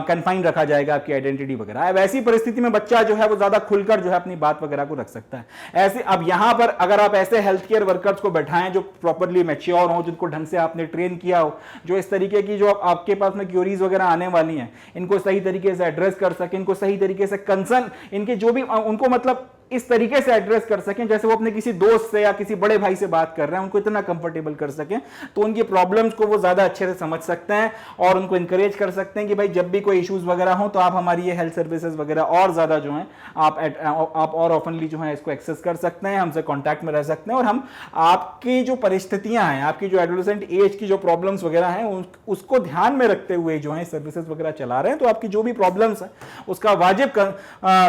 कन्फाइन रखा जाएगा, आपकी आइडेंटिटी वगैरह। अब ऐसी परिस्थिति में बच्चा जो है वो ज्यादा खुलकर जो है अपनी बात वगैरह को रख सकता है। ऐसे अब यहां पर अगर आप ऐसे हेल्थ केयर वर्कर्स को बैठाएं जो प्रॉपरली मैच्योर हो, जिनको ढंग से आपने ट्रेन किया हो, जो इस तरीके की जो आपके पास में क्यूरीज वगैरह आने वाली हैं इनको सही तरीके से एड्रेस कर सकें, इनको सही तरीके से कंसर्न इनके जो भी उनको मतलब इस तरीके से एड्रेस कर सकें जैसे वो अपने किसी दोस्त से या किसी बड़े भाई से बात कर रहे हैं, उनको इतना कंफर्टेबल कर सकें तो उनकी प्रॉब्लम्स को वो ज्यादा अच्छे से समझ सकते हैं और उनको इंकरेज कर सकते हैं कि भाई जब भी कोई इश्यूज वगैरह हो तो आप हमारी ये हेल्थ सर्विसेज वगैरह और ज्यादा जो है आप और ऑफनली जो है इसको एक्सेस कर सकते हैं, हमसे कॉन्टैक्ट में रह सकते हैं और हम आपकी जो परिस्थितियां हैं, आपकी जो एडोलेसेंट एज की जो प्रॉब्लम्स वगैरह हैं उसको ध्यान में रखते हुए जो है सर्विसेज वगैरह चला रहे हैं, तो आपकी जो भी प्रॉब्लम्स है उसका वाजिब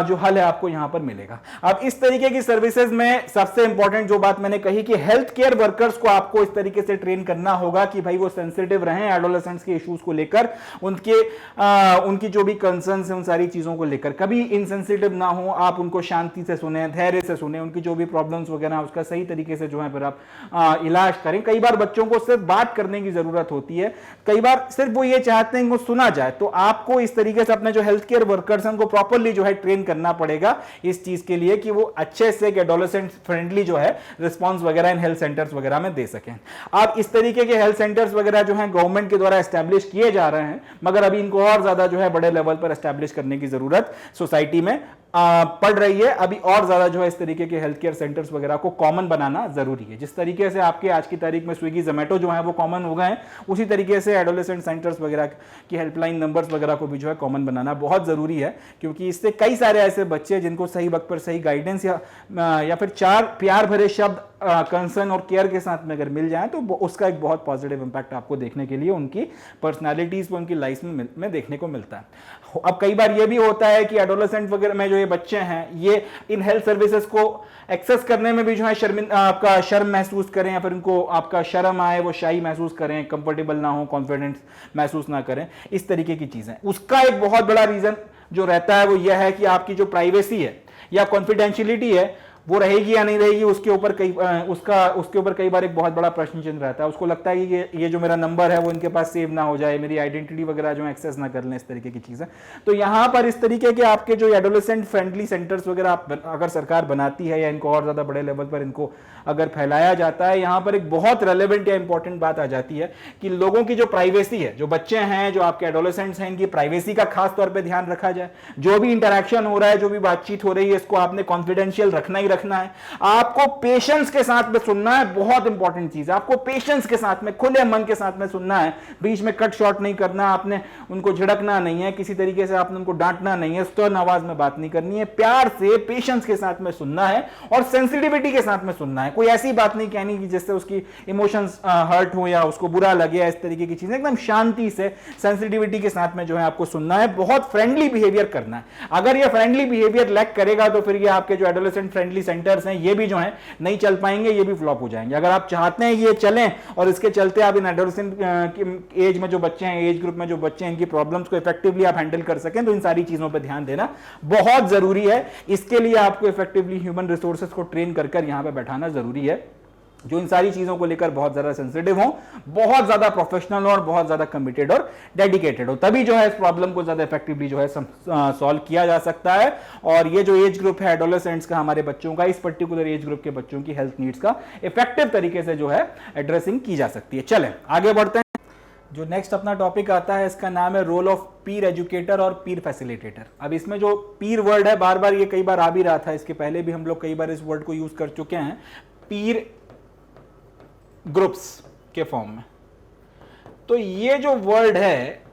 जो हल है आपको यहां पर मिलेगा। अब इस तरीके की सर्विसेज में सबसे इंपॉर्टेंट जो बात मैंने कही कि हेल्थ केयर वर्कर्स को आपको इस तरीके से ट्रेन करना होगा कि भाई वो सेंसिटिव रहें एडोलेसेंट्स के इश्यूज को लेकर, उनकी जो भी कंसर्न्स हैं उन सारी चीजों को लेकर कभी इनसेंसिटिव ना हो, आप उनको शांति से सुने, धैर्य से सुने, उनकी जो भी प्रॉब्लम्स वगैरह उसका सही तरीके से जो है फिर आप इलाज करें। कई बार बच्चों को सिर्फ बात करने की जरूरत होती है, कई बार सिर्फ वो ये चाहते हैं कि सुना जाए, तो आपको इस तरीके से अपने जो हेल्थ केयर वर्कर्स हैं उनको प्रॉपरली जो है ट्रेन करना पड़ेगा इस चीज के लिए चाहिए कि वो अच्छे से एडोलेसेंट फ्रेंडली जो है रिस्पॉन्स वगैरह इन हेल्थ सेंटर्स वगैरह में दे सकें। अब इस तरीके के हेल्थ सेंटर्स वगैरह जो है गवर्नमेंट के द्वारा एस्टैब्लिश किए जा रहे हैं, मगर अभी इनको और ज्यादा जो है बड़े लेवल पर एस्टैब्लिश करने की जरूरत सोसाइटी में पड़ रही है। अभी और ज्यादा जो है इस तरीके के हेल्थ केयर सेंटर्स वगैरह को कॉमन बनाना जरूरी है। जिस तरीके से आपके आज की तारीख में स्विगी जोमेटो जो है वो कॉमन हो गए हैं, उसी तरीके से एडोलेसेंट सेंटर्स वगैरह की हेल्पलाइन नंबर्स वगैरह को भी जो है कॉमन बनाना बहुत जरूरी है, क्योंकि इससे कई सारे ऐसे बच्चे जिनको सही वक्त पर सही गाइडेंस या फिर चार प्यार भरे शब्द कंसर्न और केयर के साथ में अगर मिल जाए तो उसका एक बहुत पॉजिटिव इंपैक्ट आपको देखने के लिए उनकी पर्सनालिटीज पर, उनकी लाइफ में देखने को मिलता है। अब कई बार ये भी होता है कि एडोलेसेंट वगैरह में जो ये बच्चे हैं ये इन हेल्थ सर्विसेज को एक्सेस करने में भी जो है आपका शर्म महसूस करें, या फिर उनको आपका शर्म आए, वो शाई महसूस करें, कंफर्टेबल ना हो, कॉन्फिडेंस महसूस ना करें, इस तरीके की चीजें। उसका एक बहुत बड़ा रीजन जो रहता है वो यह है कि आपकी जो प्राइवेसी है या कॉन्फिडेंशियलिटी है वो रहेगी या नहीं रहेगी, उसके ऊपर कई बार एक बहुत बड़ा प्रश्न चिन्ह रहता है। उसको लगता है कि ये जो मेरा नंबर है वो इनके पास सेव ना हो जाए, मेरी आइडेंटिटी वगैरह जो एक्सेस ना कर लें, इस तरीके की चीजें। तो यहां पर इस तरीके के आपके जो एडोलेसेंट फ्रेंडली सेंटर्स वगैरह अगर सरकार बनाती है या इनको और ज्यादा बड़े लेवल पर इनको अगर फैलाया जाता है, यहां पर एक बहुत रेलेवेंट या इंपॉर्टेंट बात आ जाती है कि लोगों की जो प्राइवेसी है, जो बच्चे हैं, जो आपके एडोलेसेंट्स हैं, इनकी प्राइवेसी का खास तौर पर ध्यान रखा जाए। जो भी इंटरेक्शन हो रहा है, जो भी बातचीत हो रही है, इसको आपने कॉन्फिडेंशियल रखना ही रखना है। आपको पेशेंस के साथ में सुनना है, बहुत इंपॉर्टेंट चीज है। आपको पेशेंस के साथ में, खुले मन के साथ में सुनना है, बीच में कट शॉट नहीं करना, आपने उनको झिड़कना नहीं है, किसी तरीके से आपने उनको डांटना नहीं है, स्टर्न आवाज में बात नहीं करनी है, प्यार से पेशेंस के साथ में सुनना है और सेंसिटिविटी के साथ में सुनना है। कोई ऐसी बात नहीं कहनी कि जिससे उसकी इमोशंस हर्ट हो या उसको बुरा लगे, इस तरीके की चीजें। एकदम शांति से सेंसिटिविटी के साथ में जो है आपको सुनना है, बहुत फ्रेंडली बिहेवियर करना है। अगर ये फ्रेंडली बिहेवियर लैक करेगा तो फिर ये आपके जो एडोलेसेंट फ्रेंडली सेंटर्स हैं ये भी जो है नहीं चल पाएंगे, ये भी फ्लॉप हो जाएंगे। अगर आप चाहते हैं ये चलें और इसके चलते आप इन एडोलेसेंट एज में जो बच्चे हैं, एज ग्रुप में जो बच्चे हैं, इनकी प्रॉब्लम्स को इफेक्टिवली आप हैंडल कर सकें, तो इन सारी चीजों पर ध्यान देना बहुत जरूरी है। इसके लिए आपको इफेक्टिवली ह्यूमन रिसोर्सेज को ट्रेन कर यहां पर बैठाना जरूरी है, जो इन सारी चीजों को लेकर बहुत ज्यादा सेंसिटिव हो, बहुत ज्यादा प्रोफेशनल हो और बहुत ज्यादा कमिटेड और डेडिकेटेड हो। तभी जो है इस प्रॉब्लम को ज्यादा इफेक्टिवली जो है सॉल्व किया जा सकता है। और ये जो एज ग्रुप है एडोलेसेंट्स का, हमारे बच्चों का, इस पर्टिकुलर एज ग्रुप के बच्चों की हेल्थ नीड्स का इफेक्टिव तरीके से जो है एड्रेसिंग की जा सकती है। चलें आगे बढ़ते हैं। जो नेक्स्ट अपना टॉपिक आता है इसका नाम है रोल ऑफ पीर एजुकेटर और पीर फैसिलिटेटर। अब इसमें जो पीर वर्ड है, बार बार ये कई बार आ भी रहा था, इसके पहले भी हम लोग कई बार इस वर्ड को यूज कर चुके हैं, पीर ग्रुप्स के फॉर्म में। तो ये जो वर्ड है,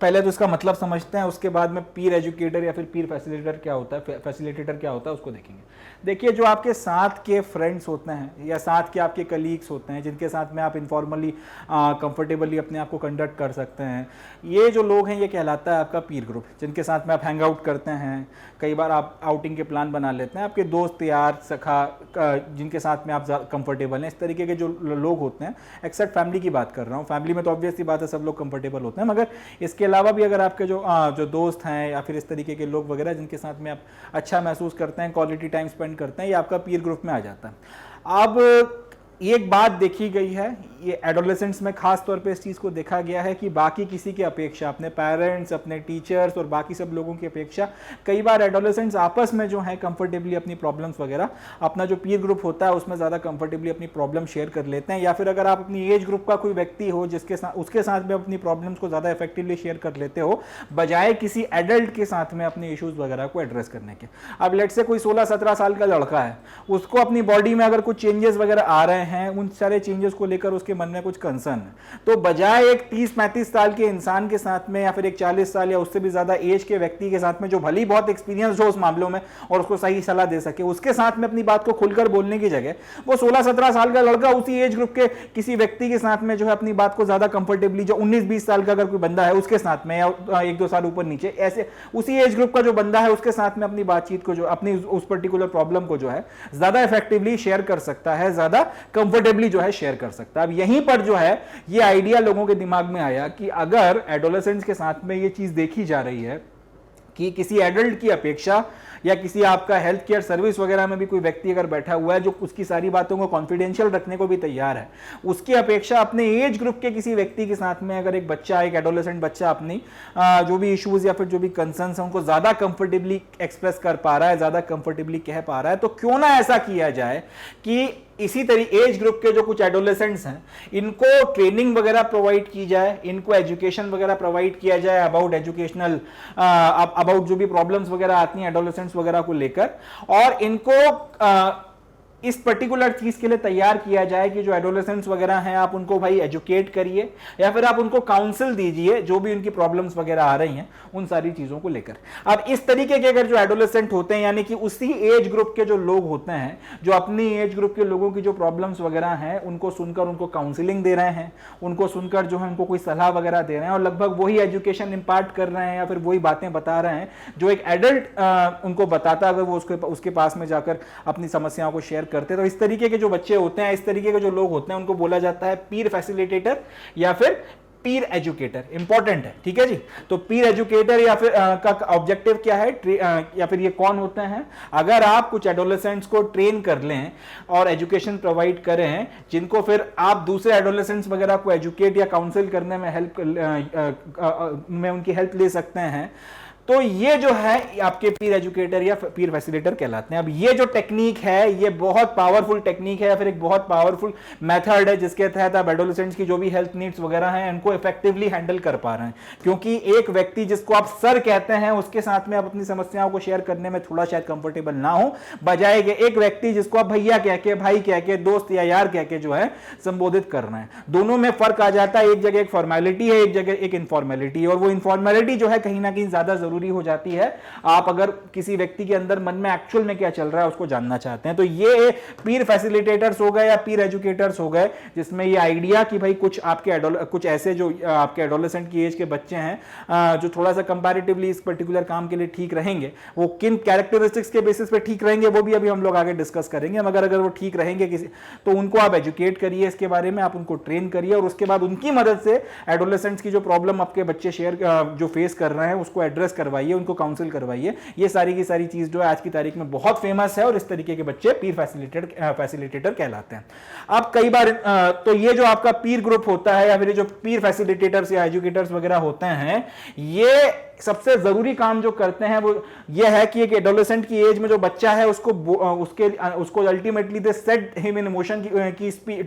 पहले तो इसका मतलब समझते हैं, उसके बाद में पीर एजुकेटर या फिर पीर फैसिलिटेटर क्या होता है, फैसिलिटेटर क्या होता है, उसको देखेंगे। देखिए, जो आपके साथ के फ्रेंड्स होते हैं या साथ के आपके कलीग्स होते हैं, जिनके साथ में आप इनफॉर्मली कंफर्टेबली अपने आप को कंडक्ट कर सकते हैं, ये जो लोग हैं ये कहलाता है आपका पीर ग्रुप। जिनके साथ में आप हैंग आउट करते हैं, कई बार आप आउटिंग के प्लान बना लेते हैं, आपके दोस्त यार सखा जिनके साथ में आप कंफर्टेबल हैं, इस तरीके के जो लोग होते हैं, एक्सेप्ट फैमिली की बात कर रहा हूँ। फैमिली में तो ऑब्वियसली बात है सब लोग कंफर्टेबल होते हैं, मगर इसके अलावा भी अगर आपके जो दोस्त हैं या फिर इस तरीके के लोग वगैरह जिनके साथ में आप अच्छा महसूस करते हैं, क्वालिटी टाइम स्पेंड करते हैं, ये आपका पीर ग्रुप में आ जाता है। अब एक बात देखी गई है, ये एडोलेसेंट्स में खास तौर पे इस चीज़ को देखा गया है कि बाकी किसी की अपेक्षा, अपने पेरेंट्स, अपने टीचर्स और बाकी सब लोगों की अपेक्षा कई बार एडोलेसेंट्स आपस में जो है कंफर्टेबली अपनी प्रॉब्लम्स वगैरह, अपना जो पीर ग्रुप होता है उसमें ज़्यादा कंफर्टेबली अपनी प्रॉब्लम शेयर कर लेते हैं। या फिर अगर आप अपनी एज ग्रुप का कोई व्यक्ति हो जिसके साथ उसके साथ में अपनी प्रॉब्लम्स को ज़्यादा इफेक्टिवली शेयर कर लेते हो, बजाय किसी एडल्ट के साथ में अपने इशूज़ वगैरह को एड्रेस करने के। अब लेट से कोई 16-17 साल का लड़का है, उसको अपनी बॉडी में अगर कुछ चेंजेस वगैरह आ रहे हैं, उन सारे चेंजेस को लेकर उसके मन में कुछ कंसर्न है, तो बजाय एक 30-35 साल के इंसान के साथ में या फिर एक 40 साल या उससे भी ज्यादा एज के व्यक्ति के साथ में जो भली बहुत एक्सपीरियंस हो उस मामलों में और उसको सही सलाह दे सके, उसके साथ में अपनी बात को खुलकर बोलने की जगह वो 16-17 साल का लड़का उसी एज ग्रुप के किसी व्यक्ति के साथ में जो है अपनी बात को ज्यादा कंफर्टेबली, जो 19-20 साल का अगर कोई बंदा है उसके साथ में, या 1-2 साल ऊपर नीचे ऐसे उसी एज ग्रुप का जो बंदा है उसके साथ में अपनी बातचीत को, जो अपनी उस पर्टिकुलर प्रॉब्लम को जो है ज्यादा इफेक्टिवली शेयर कर सकता है, ज्यादा कंफर्टेबली जो है शेयर कर सकता है। अब यहीं पर जो है ये आइडिया लोगों के दिमाग में आया कि अगर एडोलेसेंट्स के साथ में ये चीज देखी जा रही है कि किसी एडल्ट की अपेक्षा या किसी आपका हेल्थ केयर सर्विस वगैरह में भी कोई व्यक्ति अगर बैठा हुआ है जो उसकी सारी बातों को कॉन्फिडेंशियल रखने को भी तैयार है, उसकी अपेक्षा अपने एज ग्रुप के किसी व्यक्ति के साथ में अगर एक बच्चा, एक एडोलेसेंट बच्चा अपनी जो भी इश्यूज या फिर जो भी कंसर्न्स हैं उनको ज्यादा कंफर्टेबली एक्सप्रेस कर पा रहा है, ज्यादा कंफर्टेबली कह पा रहा है, तो क्यों ना ऐसा किया जाए कि इसी तरीके एज ग्रुप के जो कुछ एडोलेसेंट्स हैं इनको ट्रेनिंग वगैरह प्रोवाइड की जाए, इनको एजुकेशन वगैरह प्रोवाइड किया जाए अबाउट एजुकेशनल, अबाउट जो भी प्रॉब्लम्स वगैरह आती हैं एडोलेसेंट्स वगैरह को लेकर, और इनको इस पर्टिकुलर चीज के लिए तैयार किया जाए कि जो एडोलेसेंट्स वगैरह हैं आप उनको भाई एजुकेट करिए या फिर आप उनको काउंसिल दीजिए जो भी उनकी प्रॉब्लम्स वगैरह आ रही हैं उन सारी चीजों को लेकर। अब इस तरीके के अगर जो एडोलेसेंट होते हैं यानी कि उसी एज ग्रुप के जो लोग होते हैं जो अपनी एज ग्रुप के लोगों की जो प्रॉब्लम्स वगैरह हैं उनको सुनकर उनको काउंसिलिंग दे रहे हैं, उनको सुनकर जो है उनको कोई सलाह वगैरह दे रहे हैं और लगभग वही एजुकेशन इंपार्ट कर रहे हैं या फिर वही बातें बता रहे हैं जो एक एडल्ट उनको बताता अगर वो उसके पास में जाकर अपनी समस्याओं को शेयर करते। तो इस तरीके के जो बच्चे होते हैं, इस तरीके के जो लोग होते हैं उनको बोला जाता है पीर फैसिलिटेटर या फिर पीर एजुकेटर। इंपॉर्टेंट है, ठीक है जी। तो पीर एजुकेटर या फिर का ऑब्जेक्टिव क्या है या फिर ये कौन होते हैं? अगर आप कुछ एडोलेसेंट्स को ट्रेन कर लें और एजुकेशन प्रोवाइड करें जिनको फिर आप दूसरे एडोलेसेंट्स वगैरह को एजुकेट या काउंसिल करने में में उनकी हेल्प ले सकते हैं, तो ये जो है आपके पीर एजुकेटर या पीर फैसिलिटेटर कहलाते हैं। अब ये जो टेक्निक है ये बहुत पावरफुल टेक्निक है या फिर एक बहुत पावरफुल मेथड है जिसके तहत आप एडोलेसेंट्स की जो भी हेल्थ नीड्स वगैरह हैं इनको इफेक्टिवली हैंडल कर पा रहे हैं। क्योंकि एक व्यक्ति जिसको आप सर कहते हैं उसके साथ में आप अपनी समस्याओं को शेयर करने में थोड़ा शायद कंफर्टेबल ना हो, बजाय के एक व्यक्ति जिसको आप भैया कह के, भाई कह के, दोस्त या यार कह के जो है संबोधित कर रहे हैं। दोनों में फर्क आ जाता है, एक जगह एक फॉर्मेलिटी है, एक जगह एक इनफॉर्मेलिटी है, और वो इनफॉर्मेलिटी जो है कहीं ना कहीं ज्यादा जरूरी हो जाती है आप अगर किसी व्यक्ति के अंदर मन में एक्चुअल में क्या चल रहा है उसको जानना चाहते हैं। तो ये पीर फैसिलिटेटर्स हो गए या पीर एजुकेटर्स हो गए जिसमें ये आइडिया कि भाई कुछ ऐसे जो आपके एडोलेसेंट की एज के बच्चे हैं जो थोड़ा सा कंपैरेटिवली इस पर्टिकुलर काम के लिए ठीक रहेंगे, वो किन कैरेक्टरिस्टिक्स के बेसिस पे ठीक रहेंगे वो भी अभी हम लोग आगे डिस्कस करेंगे, मगर अगर वो ठीक रहेंगे किसी तो उनको आप एजुकेट करिए इसके बारे में, आप उनको ट्रेन करिए और उसके बाद उनकी मदद से एडोलेसेंट्स की जो प्रॉब्लम आपके बच्चे जो फेस कर रहे हैं उसको एड्रेस करवाइए, उनको काउंसिल करवाइए। ये सारी की सारी चीज जो है आज की तारीख में बहुत फेमस है और इस तरीके के बच्चे पीर फैसिलिटेटर कहलाते हैं। अब कई बार तो ये जो आपका पीर ग्रुप होता है या फिर जो पीर फैसिलिटेटर्स या एजुकेटर्स वगैरह होते हैं ये सबसे जरूरी काम जो करते हैं वो ये है कि एक एडोलेसेंट की एज में जो बच्चा है उसको ultimately they set him in emotion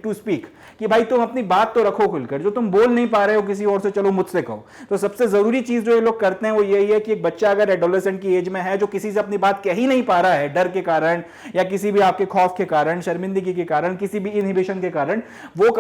to speak कि भाई तुम अपनी बात तो रखो खुलकर, जो तुम बोल नहीं पा रहे हो किसी और से चलो मुझसे कहो। तो सबसे जरूरी चीज जो ये लोग करते हैं वो यही है कि एक बच्चा अगर एडोलेसेंट की एज में है जो किसी से अपनी बात कह ही नहीं पा रहा है डर के कारण या किसी भी आपके खौफ के कारण, शर्मिंदगी के कारण, किसी भी इनहिबिशन के कारण, वो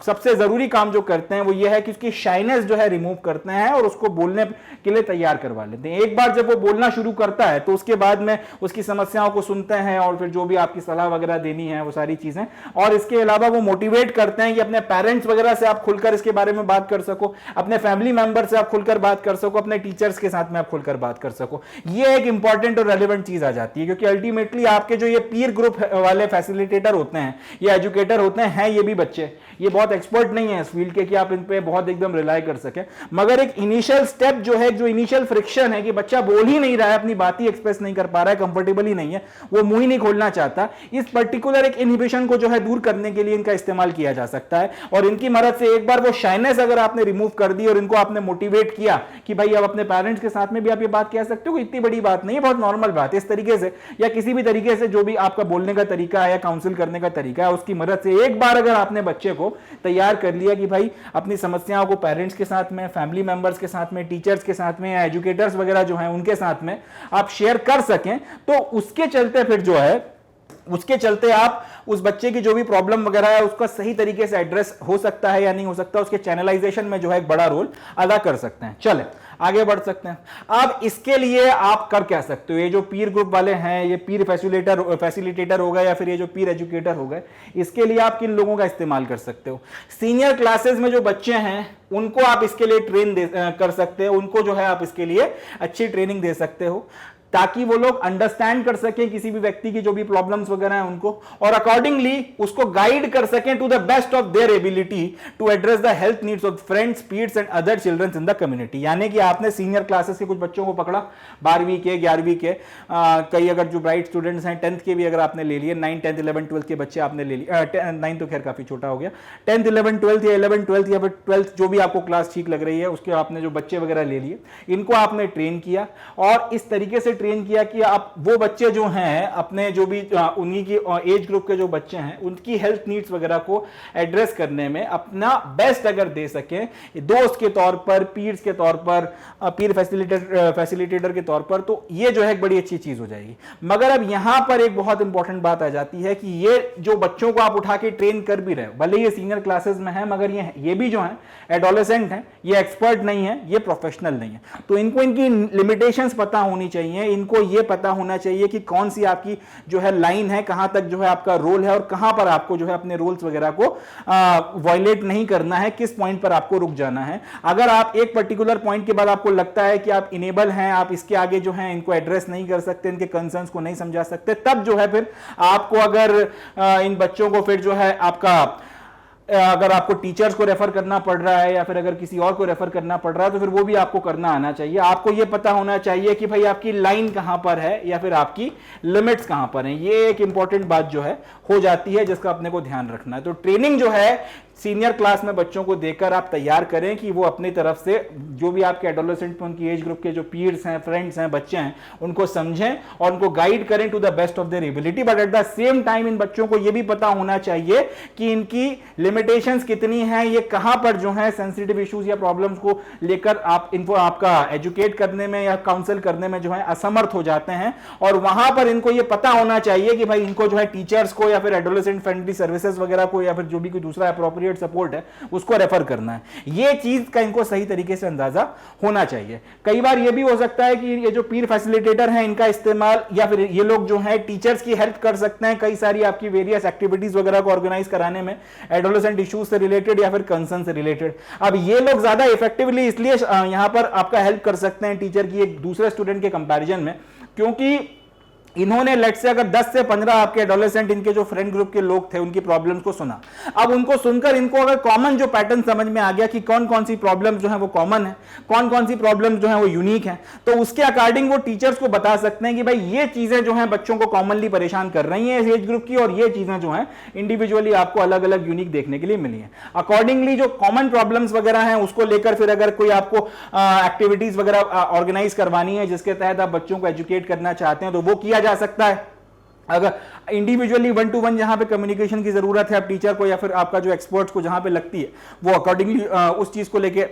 सबसे जरूरी काम जो करते हैं वो ये है कि उसकी शाइनेस जो है रिमूव करते हैं और उसको बोलने के लिए तैयार करवा लेते हैं। एक बार जब वो बोलना शुरू करता है तो उसके बाद में उसकी समस्याओं को सुनते हैं और फिर जो भी आपकी सलाह वगैरह देनी है वो सारी चीजें, और इसके अलावा वो मोटिवेट करते हैं कि अपने पेरेंट्स वगैरह से आप खुलकर इसके बारे में बात कर सको, अपने फैमिली मेंबर से आप खुलकर बात कर सको, अपने टीचर्स के साथ में आप खुलकर बात कर सको। ये एक इंपॉर्टेंट और रेलेवेंट चीज आ जाती है क्योंकि अल्टीमेटली आपके जो ये पीर ग्रुप वाले फैसिलिटेटर होते हैं, ये एजुकेटर होते हैं ये भी बच्चे, ये बहुत एक्सपर्ट नहीं है इस फील्ड के कि आप इन पे बहुत एकदम रिलाई कर सके, मगर एक इनिशियल स्टेप जो है, जो इनिशियल फ्रिक्शन है कि बच्चा बोल ही नहीं रहा है, अपनी बात ही एक्सप्रेस नहीं कर पा रहा है, कंफर्टेबल ही नहीं है, वो मुंह ही नहीं खोलना चाहता, इस पर्टिकुलर एक इनहिबिशन को जो है दूर करने के लिए इनका इस्तेमाल किया जा सकता है। और इनकी मदद से एक बार वो शाइनेस अगर आपने रिमूव कर दी और इनको आपने मोटिवेट किया कि भाई अब अपने पेरेंट्स के साथ में भी आप ये बात कह सकते हो, इतनी बड़ी बात नहीं है, बहुत नॉर्मल बात है, इस तरीके से या किसी भी तरीके से जो भी आपका बोलने का तरीका है या काउंसिल करने का तरीका है उसकी मदद से एक बार अगर आपने बच्चे को तैयार कर लिया कि भाई अपनी समस्याओं को पेरेंट्स के साथ में, फैमिली मेंबर्स के साथ में, टीचर्स के साथ में या एजुकेटर्स वगैरह जो हैं उनके साथ में आप शेयर कर सकें, तो उसके चलते फिर जो है उसके चलते आप उस बच्चे की जो भी प्रॉब्लम वगैरह है उसका सही तरीके से एड्रेस हो सकता है या नहीं हो सकता, उसके चैनलाइजेशन में जो है एक बड़ा रोल अदा कर सकते हैं। चले आगे बढ़ सकते हैं। अब इसके लिए आप कर क्या सकते हो, ये जो पीर ग्रुप वाले हैं, ये पीर फैसिलिटेटर हो गए या फिर ये जो पीर एजुकेटर हो गए, इसके लिए आप किन लोगों का इस्तेमाल कर सकते हो? सीनियर क्लासेस में जो बच्चे हैं उनको आप इसके लिए ट्रेन कर सकते हो, उनको जो है आप इसके लिए अच्छी ट्रेनिंग दे सकते हो। ताकि वो लोग अंडरस्टैंड कर सकें किसी भी व्यक्ति की जो भी प्रॉब्लम्स वगैरह हैं उनको, और अकॉर्डिंगली उसको गाइड कर सकें to the best of their ability to address the health needs of friends, peers and other children in the community. यानी कि आपने सीनियर क्लासेस के कुछ बच्चों को पकड़ा, 12वीं के, 11वीं के, कई अगर जो ब्राइट स्टूडेंट्स हैं 10th के भी अगर आपने ले लिए, 9, 10, 11, 12 के बच्चे आपने ले लिए, 9 तो खैर काफी छोटा हो गया, 10th, 11, 12 या 11, 12 या फिर 12th जो भी आपको क्लास ठीक लग रही है उसके आपने जो बच्चे वगैरह ले लिए, इनको आपने ट्रेन किया और इस तरीके से ट्रेन किया कि आप वो बच्चे जो हैं अपने जो भी उन्हीं की एज ग्रुप के जो बच्चे हैं उनकी हेल्थ नीड्स वगैरह को एड्रेस करने में अपना बेस्ट अगर दे सकें, दोस्त के तौर पर, पीयर्स के तौर पर, पीयर फैसिलिटेटर के तौर पर, तो ये जो है एक बड़ी अच्छी चीज हो जाएगी। मगर अब यहां पर एक बहुत इंपॉर्टेंट बात आ जाती है कि ये जो बच्चों को आप उठा के ट्रेन कर भी रहे हो, भले ये सीनियर क्लासेस में है, मगर ये भी जो है एडोलेसेंट है, ये एक्सपर्ट नहीं है, ये प्रोफेशनल नहीं है, तो इनको इनकी लिमिटेशंस पता होनी चाहिए, इनको ये पता होना चाहिए कि कौन सी आपकी जो है लाइन है, कहां तक जो है आपका रोल है और कहां पर आपको जो है अपने रूल्स वगैरह को वायलेट नहीं करना है, किस पॉइंट पर आपको रुक जाना है। अगर आप एक पर्टिकुलर पॉइंट के बाद आपको लगता है कि आप इनेबल हैं, आप इसके आगे जो है इनको एड्रेस नहीं कर सकते, इनके कंसर्न्स को नहीं समझा सकते, तब जो है फिर आपको अगर इन बच्चों को फिर जो है आपका अगर आपको टीचर्स को रेफर करना पड़ रहा है या फिर अगर किसी और को रेफर करना पड़ रहा है तो फिर वो भी आपको करना आना चाहिए। आपको ये पता होना चाहिए कि भाई आपकी लाइन कहां पर है या फिर आपकी लिमिट्स कहां पर हैं। ये एक इंपॉर्टेंट बात जो है हो जाती है जिसका अपने को ध्यान रखना है। तो ट्रेनिंग जो है सीनियर क्लास में बच्चों को देकर आप तैयार करें कि वो अपनी तरफ से जो भी आपके एडोलेसेंट में उनकी एज ग्रुप के जो पीयर्स हैं, फ्रेंड्स हैं, बच्चे हैं, उनको समझें और उनको गाइड करें to the best of their ability. But at the same time इन बच्चों को ये भी पता होना चाहिए कि इनकी लिमिटेशंस कितनी हैं, ये कहां पर जो है सेंसिटिव इश्यूज या प्रॉब्लम्स को लेकर आप इनको आपका एजुकेट करने में या काउंसिल करने में जो है असमर्थ हो जाते हैं, और वहां पर इनको ये पता होना चाहिए कि भाई इनको जो है टीचर्स को या फिर एडोलेसेंट फ्रेंडली सर्विसेज वगैरह को या फिर जो भी कोई दूसरा अप्रोप्रिएट सपोर्ट है उसको रेफर करना है। ये चीज का इनको सही तरीके से अंदाजा होना चाहिए। कई बार ये भी हो सकता है कि ये जो पीर फैसिलिटेटर हैं इनका इस्तेमाल या फिर ये लोग जो हैं टीचर्स की हेल्प कर सकते हैं कई सारी आपकी वेरियस एक्टिविटीज वगैरह को ऑर्गेनाइज कराने में, एडोलेसेंट इश्यूज से रिलेटेड या फिर कंसर्न से रिलेटेड। अब ये लोग ज्यादा इफेक्टिवली इसलिए यहां पर आपका हेल्प कर सकते हैं टीचर की एक दूसरे स्टूडेंट के कंपैरिजन में, क्योंकि इन्होंने लेट से अगर 10 से 15 आपके एडोलेसेंट इनके जो फ्रेंड ग्रुप के लोग थे उनकी प्रॉब्लम्स को सुना। अब उनको सुनकर इनको अगर कॉमन जो पैटर्न समझ में आ गया कि कौन कौन सी प्रॉब्लम्स जो है वो कॉमन है, कौन कौन सी प्रॉब्लम्स जो है वो यूनिक है, तो उसके अकॉर्डिंग वो टीचर्स को बता सकते हैं कि भाई ये चीजें जो है बच्चों को कॉमनली परेशान कर रही हैं इस एज ग्रुप की, और ये चीजें जो है इंडिविजुअली आपको अलग अलग यूनिक देखने के लिए मिली है। अकॉर्डिंगली जो कॉमन प्रॉब्लम्स वगैरह हैं उसको लेकर फिर अगर कोई आपको एक्टिविटीज वगैरह ऑर्गेनाइज करवानी है जिसके तहत आप बच्चों को एजुकेट करना चाहते हैं तो वो किया जा सकता है। अगर इंडिविजुअली 1-to-1 जहां पे कम्युनिकेशन की जरूरत है आप टीचर को या फिर आपका जो एक्सपर्ट्स को जहां पे लगती है वो अकॉर्डिंगली उस चीज को लेके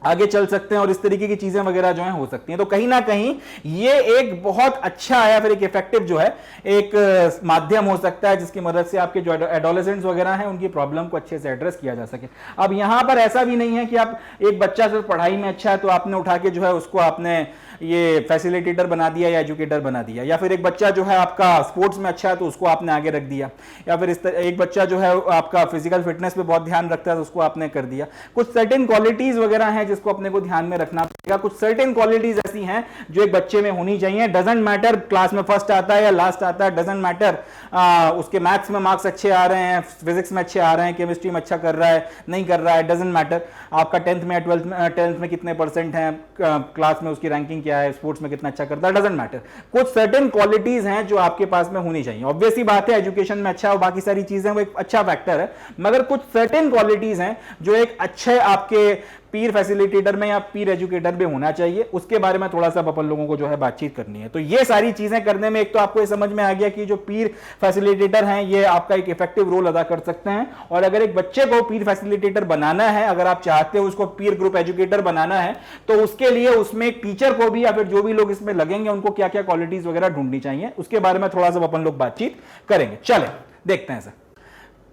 आगे चल सकते हैं और इस तरीके की चीजें वगैरह जो है हो सकती हैं। तो कहीं ना कहीं ये एक बहुत अच्छा या फिर एक इफेक्टिव जो है एक माध्यम हो सकता है जिसकी मदद से आपके जो एडोलेसेंट्स वगैरह हैं उनकी प्रॉब्लम को अच्छे से एड्रेस किया जा सके। अब यहां पर ऐसा भी नहीं है कि आप एक बच्चा सिर्फ पढ़ाई में अच्छा है तो आपने उठा के जो है उसको आपने ये फैसिलिटेटर बना दिया या एजुकेटर बना दिया, या फिर एक बच्चा जो है आपका स्पोर्ट्स में अच्छा है तो उसको आपने आगे रख दिया, या फिर एक बच्चा जो है आपका फिजिकल फिटनेस पे बहुत ध्यान रखता है तो उसको आपने कर दिया। कुछ सर्टेन क्वालिटीज वगैरह हैं जिसको अपने को ध्यान में रखना पड़ेगा। कुछ सर्टेन क्वालिटीज ऐसी हैं जो एक बच्चे में होनी चाहिए। डजंट मैटर क्लास में फर्स्ट आता है या लास्ट आता है, डजंट मैटर उसके मैथ्स में मार्क्स अच्छे आ रहे हैं, फिजिक्स में अच्छे आ रहे हैं, केमिस्ट्री में अच्छा कर रहा है नहीं कर रहा है, डजंट मैटर आपका 10th में 12th में कितने परसेंट हैं, क्लास में उसकी रैंकिंग क्या है, स्पोर्ट्स में कितना अच्छा करता है, डजंट मैटर। कुछ सर्टेन क्वालिटीज हैं जो आपके पास में होनी चाहिए। ऑब्वियसली बात है एजुकेशन में अच्छा और बाकी सारी चीजें वो एक अच्छा फैक्टर है, मगर कुछ सर्टेन क्वालिटीज हैं जो एक अच्छे आपके पीर फैसिलिटेटर में या पीर एजुकेटर में होना चाहिए। उसके बारे में थोड़ा सा अपन लोगों को जो है बातचीत करनी है। तो ये सारी चीजें करने में एक तो आपको ये समझ में आ गया कि जो पीर फैसिलिटेटर हैं ये आपका एक इफेक्टिव रोल अदा कर सकते हैं, और अगर एक बच्चे को पीर फैसिलिटेटर बनाना है, अगर आप चाहते हो उसको पीर ग्रुप एजुकेटर बनाना है, तो उसके लिए उसमें एक टीचर को भी या फिर जो भी लोग इसमें लगेंगे उनको क्या क्या क्वालिटीज वगैरह ढूंढनी चाहिए, उसके बारे में थोड़ा सा अपन लोग बातचीत करेंगे। चले देखते हैं सर।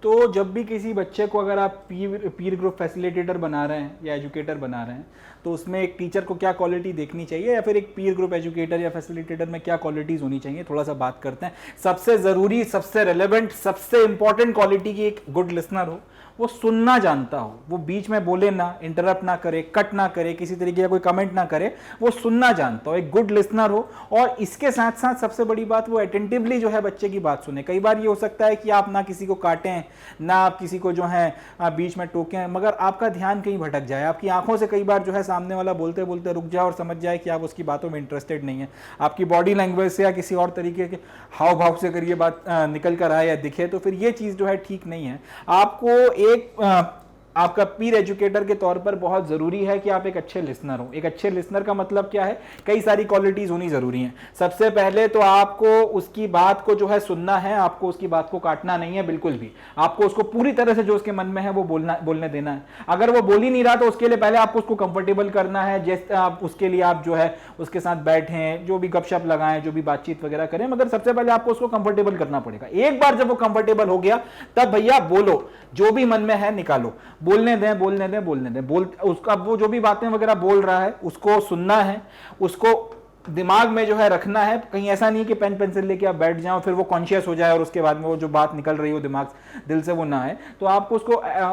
तो जब भी किसी बच्चे को अगर आप पीर ग्रुप फैसिलिटेटर बना रहे हैं या एजुकेटर बना रहे हैं तो उसमें एक टीचर को क्या क्वालिटी देखनी चाहिए या फिर एक पीर ग्रुप एजुकेटर या फैसिलिटेटर में क्या क्वालिटीज होनी चाहिए, थोड़ा सा बात करते हैं। सबसे जरूरी, सबसे रेलेवेंट, सबसे इंपॉर्टेंट क्वालिटी की एक गुड लिसनर हो, वो सुनना जानता हो, वो बीच में बोले ना, इंटरप्ट ना करे, कट ना करे, किसी तरीके का कोई कमेंट ना करे, वो सुनना जानता हो, एक गुड लिसनर हो। और इसके साथ साथ सबसे बड़ी बात, वो अटेंटिवली जो है बच्चे की बात सुने। कई बार ये हो सकता है कि आप ना किसी को काटें, ना आप किसी को जो है बीच में टोकें, मगर आपका ध्यान कहीं भटक जाए, आपकी आंखों से कई बार जो है सामने वाला बोलते बोलते रुक जाए और समझ जाए कि आप उसकी बातों में इंटरेस्टेड नहीं है। आपकी बॉडी लैंग्वेज से या किसी और तरीके के हाव भाव से अगर ये बात निकल कर आए या दिखे, तो फिर ये चीज़ जो है ठीक नहीं है। आपको एक आपका पीर एजुकेटर के तौर पर बहुत ज़रूरी है कि आप एक अच्छे लिसनर हो। एक अच्छे लिसनर का मतलब क्या है, कई सारी क्वालिटीज़ होनी ज़रूरी हैं। सबसे पहले तो आपको उसकी बात को जो है सुनना है, आपको उसकी बात को काटना नहीं है बिल्कुल भी। आपको उसको पूरी तरह से जो उसके मन में है वो बोलने देना है। अगर वो बोल ही नहीं रहा तो उसके लिए पहले आपको उसको कंफर्टेबल करना है। जैसे आप उसके लिए आप जो है उसके साथ बैठें, जो भी गपशप लगाएं, जो भी बातचीत वगैरह करें, मगर सबसे पहले आपको उसको कंफर्टेबल करना पड़ेगा। एक बार जब वो कंफर्टेबल हो गया, तब भैया बोलो, जो भी मन में है निकालो, बोलने दें बोलने दें बोलने दें। उसका वो जो भी बातें वगैरह बोल रहा है उसको सुनना है, उसको दिमाग में जो है रखना है। कहीं ऐसा नहीं कि पेन पेंसिल लेके आप बैठ जाओ, फिर वो कॉन्शियस हो जाए और उसके बाद में वो जो बात निकल रही हो दिमाग दिल से वो ना है। तो आपको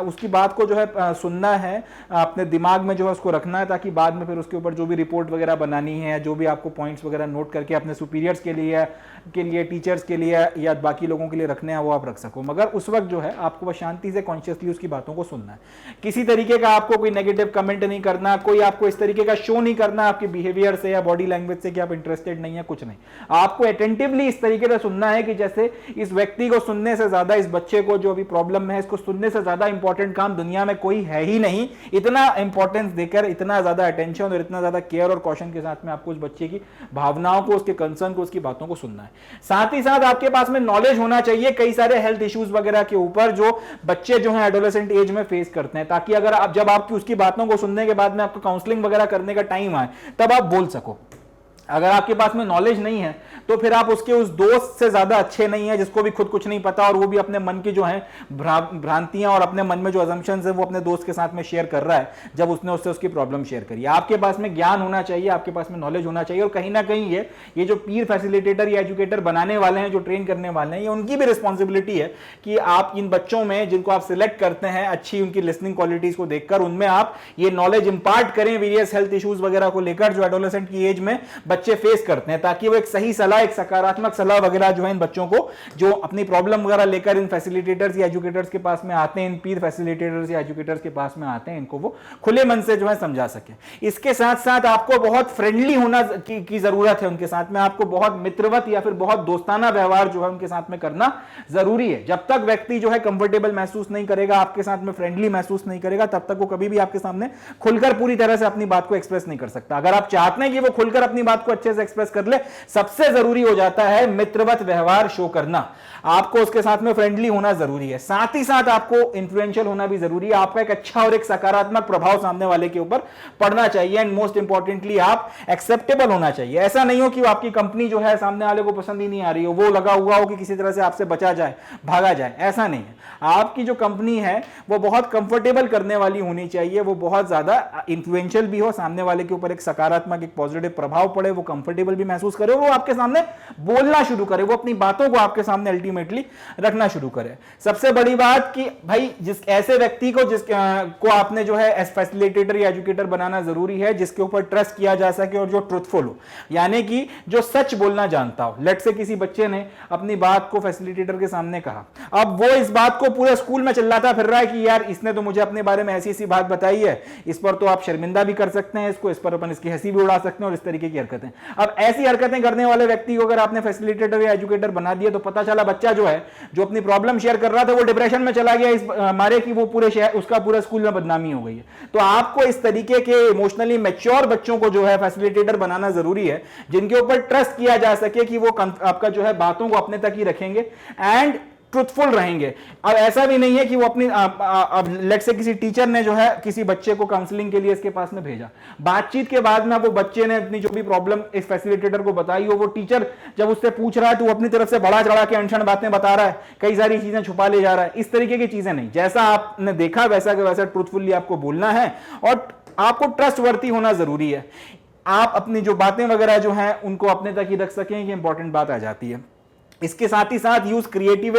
उसकी बात को जो है सुनना है, अपने दिमाग में जो है उसको रखना है, ताकि बाद में फिर उसके ऊपर जो भी रिपोर्ट वगैरह बनानी है, जो भी आपको पॉइंट्स वगैरह नोट करके अपने सुपीरियर्स के लिए टीचर्स के लिए या बाकी लोगों के लिए रखने हैं, वो आप रख सको। मगर उस वक्त जो है आपको बस शांति से कॉन्शियसली उसकी बातों को सुनना है। किसी तरीके का आपको कोई नेगेटिव कमेंट नहीं करना, कोई आपको इस तरीके का शो नहीं करना आपके बिहेवियर से या बॉडी लैंग्वेज से कि आप इंटरेस्टेड नहीं है, कुछ नहीं। आपको अटेंटिवली इस तरीके से सुनना है कि जैसे इस व्यक्ति को सुनने से ज्यादा, इस बच्चे को जो अभी प्रॉब्लम में है, इसको सुनने से ज्यादा इंपॉर्टेंट काम दुनिया में कोई है ही नहीं। इतना इंपॉर्टेंस देकर, इतना ज्यादा अटेंशन और इतना ज्यादा केयर और कॉशन के साथ में आपको उस बच्चे की भावनाओं को, उसके कंसर्न को, उसकी बातों को सुनना है। साथ ही साथ आपके पास में नॉलेज होना चाहिए कई सारे हेल्थ इश्यूज वगैरह के ऊपर जो बच्चे जो है एडोलेसेंट एज में फेस करते हैं, ताकि अगर आप जब आपकी उसकी बातों को सुनने के बाद में आपको काउंसलिंग वगैरह करने का टाइम आए, तब आप बोल सको। अगर आपके पास में नॉलेज नहीं है तो फिर आप उसके उस दोस्त से ज्यादा अच्छे नहीं है जिसको भी खुद कुछ नहीं पता और वो भी अपने मन की जो है भ्रांतियां और अपने मन में जो अजम्पशंस है वो अपने दोस्त के साथ में शेयर कर रहा है, जब उसने उससे उसकी प्रॉब्लम शेयर करी। आपके पास में ज्ञान होना चाहिए, आपके पास में नॉलेज होना चाहिए। और कहीं ना कहीं ये जो पीर फैसिलिटेटर या एजुकेटर बनाने वाले हैं, जो ट्रेन करने वाले हैं, ये उनकी भी रिस्पॉन्सिबिलिटी है कि आप इन बच्चों में जिनको आप सिलेक्ट करते हैं अच्छी उनकी लिसनिंग क्वालिटीज को देखकर उनमें आप ये नॉलेज इंपार्ट करें वेरियस हेल्थ इश्यूज वगैरह को लेकर जो एडोलेसेंट की एज में बच्चे फेस करते हैं, ताकि वो एक सही सलाह, एक सकारात्मक सलाह वगैरह जो है इन बच्चों को जो अपनी प्रॉब्लम वगैरह लेकर इन फैसिलिटेटर्स या एजुकेटर्स के पास में आते हैं, इन पीर फैसिलिटेटर्स या एजुकेटर्स के पास में आते हैं, इनको वो खुले मन से जो है समझा सके। इसके साथ साथ आपको बहुत फ्रेंडली होना की जरूरत है उनके साथ में। आपको बहुत मित्रवत या फिर बहुत दोस्ताना व्यवहार जो है उनके साथ में करना जरूरी है। जब तक व्यक्ति जो है कंफर्टेबल महसूस नहीं करेगा, आपके साथ में फ्रेंडली महसूस नहीं करेगा, तब तक वो कभी भी आपके सामने खुलकर पूरी तरह से अपनी बात को एक्सप्रेस नहीं कर सकता। अगर आप चाहते हैं कि वो खुलकर अपनी बात को अच्छे से एक्सप्रेस कर ले, सबसे जरूरी हो जाता है मित्रवत व्यवहार शो करना। आपको उसके साथ में फ्रेंडली होना जरूरी है, साथ ही साथ आपको इन्फ्लुएंशियल होना भी जरूरी है। आपका एक अच्छा और एक सकारात्मक प्रभाव सामने वाले के ऊपर पड़ना चाहिए। एंड मोस्ट इंपॉर्टेंटली आप एक्सेप्टेबल होना चाहिए। ऐसा नहीं हो कि आपकी कंपनी जो है सामने वाले को पसंद ही नहीं आ रही हो, वो लगा हुआ हो कि किसी तरह से आपसे बचा जाए, भागा जाए, ऐसा नहीं है। आपकी जो कंपनी है वो बहुत कंफर्टेबल करने वाली होनी चाहिए, वो बहुत ज्यादा इन्फ्लुएंशियल भी हो, सामने वाले के ऊपर एक सकारात्मक, एक पॉजिटिव प्रभाव पड़े, वो कंफर्टेबल भी महसूस करे, वो आपके सामने बोलना शुरू करे, वो अपनी बातों को आपके सामने अल्टीमेटली रखना शुरू करे। सबसे बड़ी बात कि भाई जिस ऐसे व्यक्ति को को आपने जो है एज फैसिलिटेटर या एजुकेटर बनाना जरूरी है, जिसके ऊपर ट्रस्ट किया जा सके और जो ट्रुथफुल हो, यानी कि जो सच बोलना जानता हो। लेट से किसी बच्चे ने अपनी बात को फैसिलिटेटर के सामने कहा, अब वो इस बात को पूरे स्कूल में चिल्लाता फिर रहा है कि यार इसने तो मुझे अपने बारे में ऐसी ऐसी बात बताई है, इस पर तो आप शर्मिंदा भी कर सकते हैं इसको, इस पर अपन इसकी हंसी भी उड़ा सकते हैं, और इस तरीके की हरकतें। अब ऐसी हरकतें करने वाले व्यक्ति को अगर आपने फैसिलिटेटर या एजुकेटर बना दिया, तो पता चला बच्चा जो है जो अपनी प्रॉब्लम शेयर कर रहा था वो डिप्रेशन में चला गया, इस मारे कि वो पूरे शहर, उसका पूरा स्कूल में बदनामी हो गई है। तो आपको इस तरीके के इमोशनली मैच्योर बच्चों को जो है फैसिलिटेटर बनाना जरूरी है, जिनके ऊपर ट्रस्ट किया जा सके कि वो आपका जो है बातों को अपने तक ही रखेंगे एंड ट्रुथफुल रहेंगे। अब ऐसा भी नहीं है कि वो अपनी लेट से किसी टीचर ने जो है किसी बच्चे को काउंसलिंग के लिए इसके पास में भेजा, बातचीत के बाद में वो बच्चे ने अपनी जो भी प्रॉब्लम इस फैसिलिटेटर को बताई हो, वो टीचर जब उससे पूछ रहा है तो वो अपनी तरफ से बढ़ा चढ़ा के अनशन बातें बता रहा है, कई सारी चीजें छुपा ले जा रहा है। इस तरीके की चीजें नहीं, जैसा आपने देखा वैसा के वैसा ट्रुथफुली आपको बोलना है और आपको ट्रस्टवर्थी होना जरूरी है। आप अपनी जो बातें वगैरह जो हैं उनको अपने तक ही रख सकें, ये इंपॉर्टेंट बात आ जाती है। इसके साथ ही साथ use creative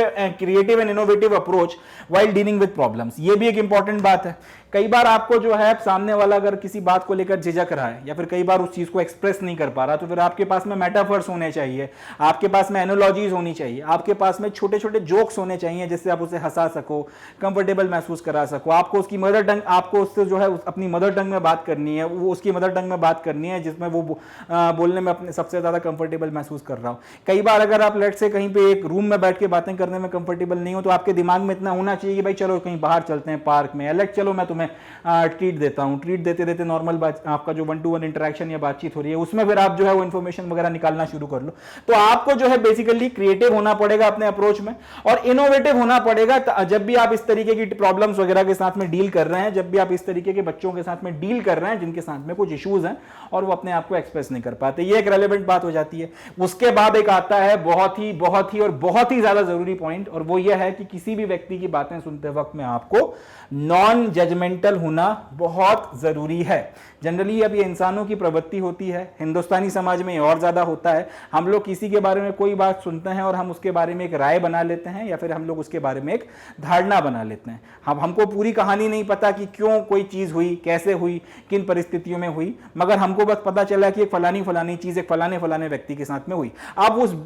and innovative approach while dealing with problems, ये भी एक इंपॉर्टेंट बात है। कई बार आपको जो है सामने वाला अगर किसी बात को लेकर झिझक रहा है या फिर कई बार उस चीज को एक्सप्रेस नहीं कर पा रहा, तो फिर आपके पास में मेटाफर्स होने चाहिए, आपके पास में एनोलॉजीज होनी चाहिए, आपके पास में छोटे छोटे जोक्स होने चाहिए जिससे आप उसे हंसा सको, कंफर्टेबल महसूस करा सको। आपको उसकी मदर टंग, आपको उससे जो है अपनी मदर टंग में बात करनी है, वो उसकी मदर टंग में बात करनी है जिसमें वो बोलने में अपने सबसे ज्यादा कंफर्टेबल महसूस कर रहा हो। कई बार अगर आप लेट से कहीं पे एक रूम में बैठ के बातें करने में कंफर्टेबल नहीं हो, तो आपके दिमाग में इतना होना चाहिए कि भाई चलो कहीं बाहर चलते हैं पार्क में, या लेट चलो मैं तुम्हें ट्रीट देता हूं। ट्रीट देते देते नॉर्मल आपका जो 1-to-1 इंटरेक्शन या बातचीत हो रही है उसमें फिर आप जो है वो इन्फॉर्मेशन वगैरह निकालना शुरू कर लो। तो आपको जो है बेसिकली क्रिएटिव होना पड़ेगा अपने अप्रोच में और इनोवेटिव होना पड़ेगा जब भी आप इस तरीके की प्रॉब्लम्स वगैरह के साथ में डील कर रहे हैं, जब भी आप इस तरीके के बच्चों के साथ में डील कर रहे हैं जिनके साथ में कुछ इश्यूज हैं और वो अपने आप को एक्सप्रेस नहीं कर पाते। ये एक रेलेवेंट बात हो जाती है। उसके बाद एक आता है बहुत ही ज्यादा जरूरी पॉइंट, और वो ये है कि किसी भी व्यक्ति की बातें सुनते वक्त में आपको नॉन जजमेंटल होना बहुत जरूरी है। जनरली अब ये इंसानों की प्रवृत्ति होती है, हिंदुस्तानी समाज में और ज्यादा होता है। हम लोग किसी के बारे में कोई बात सुनते हैं और हम उसके बारे में एक राय बना लेते हैं या फिर हम लोग उसके बारे में एक धारणा बना लेते हैं। हमको पूरी कहानी नहीं पता कि क्यों कोई चीज हुई, कैसे हुई, किन परिस्थितियों में हुई, मगर हमको बस पता चला कि एक फलानी चीज एक फलाने व्यक्ति के साथ में हुई। अब उस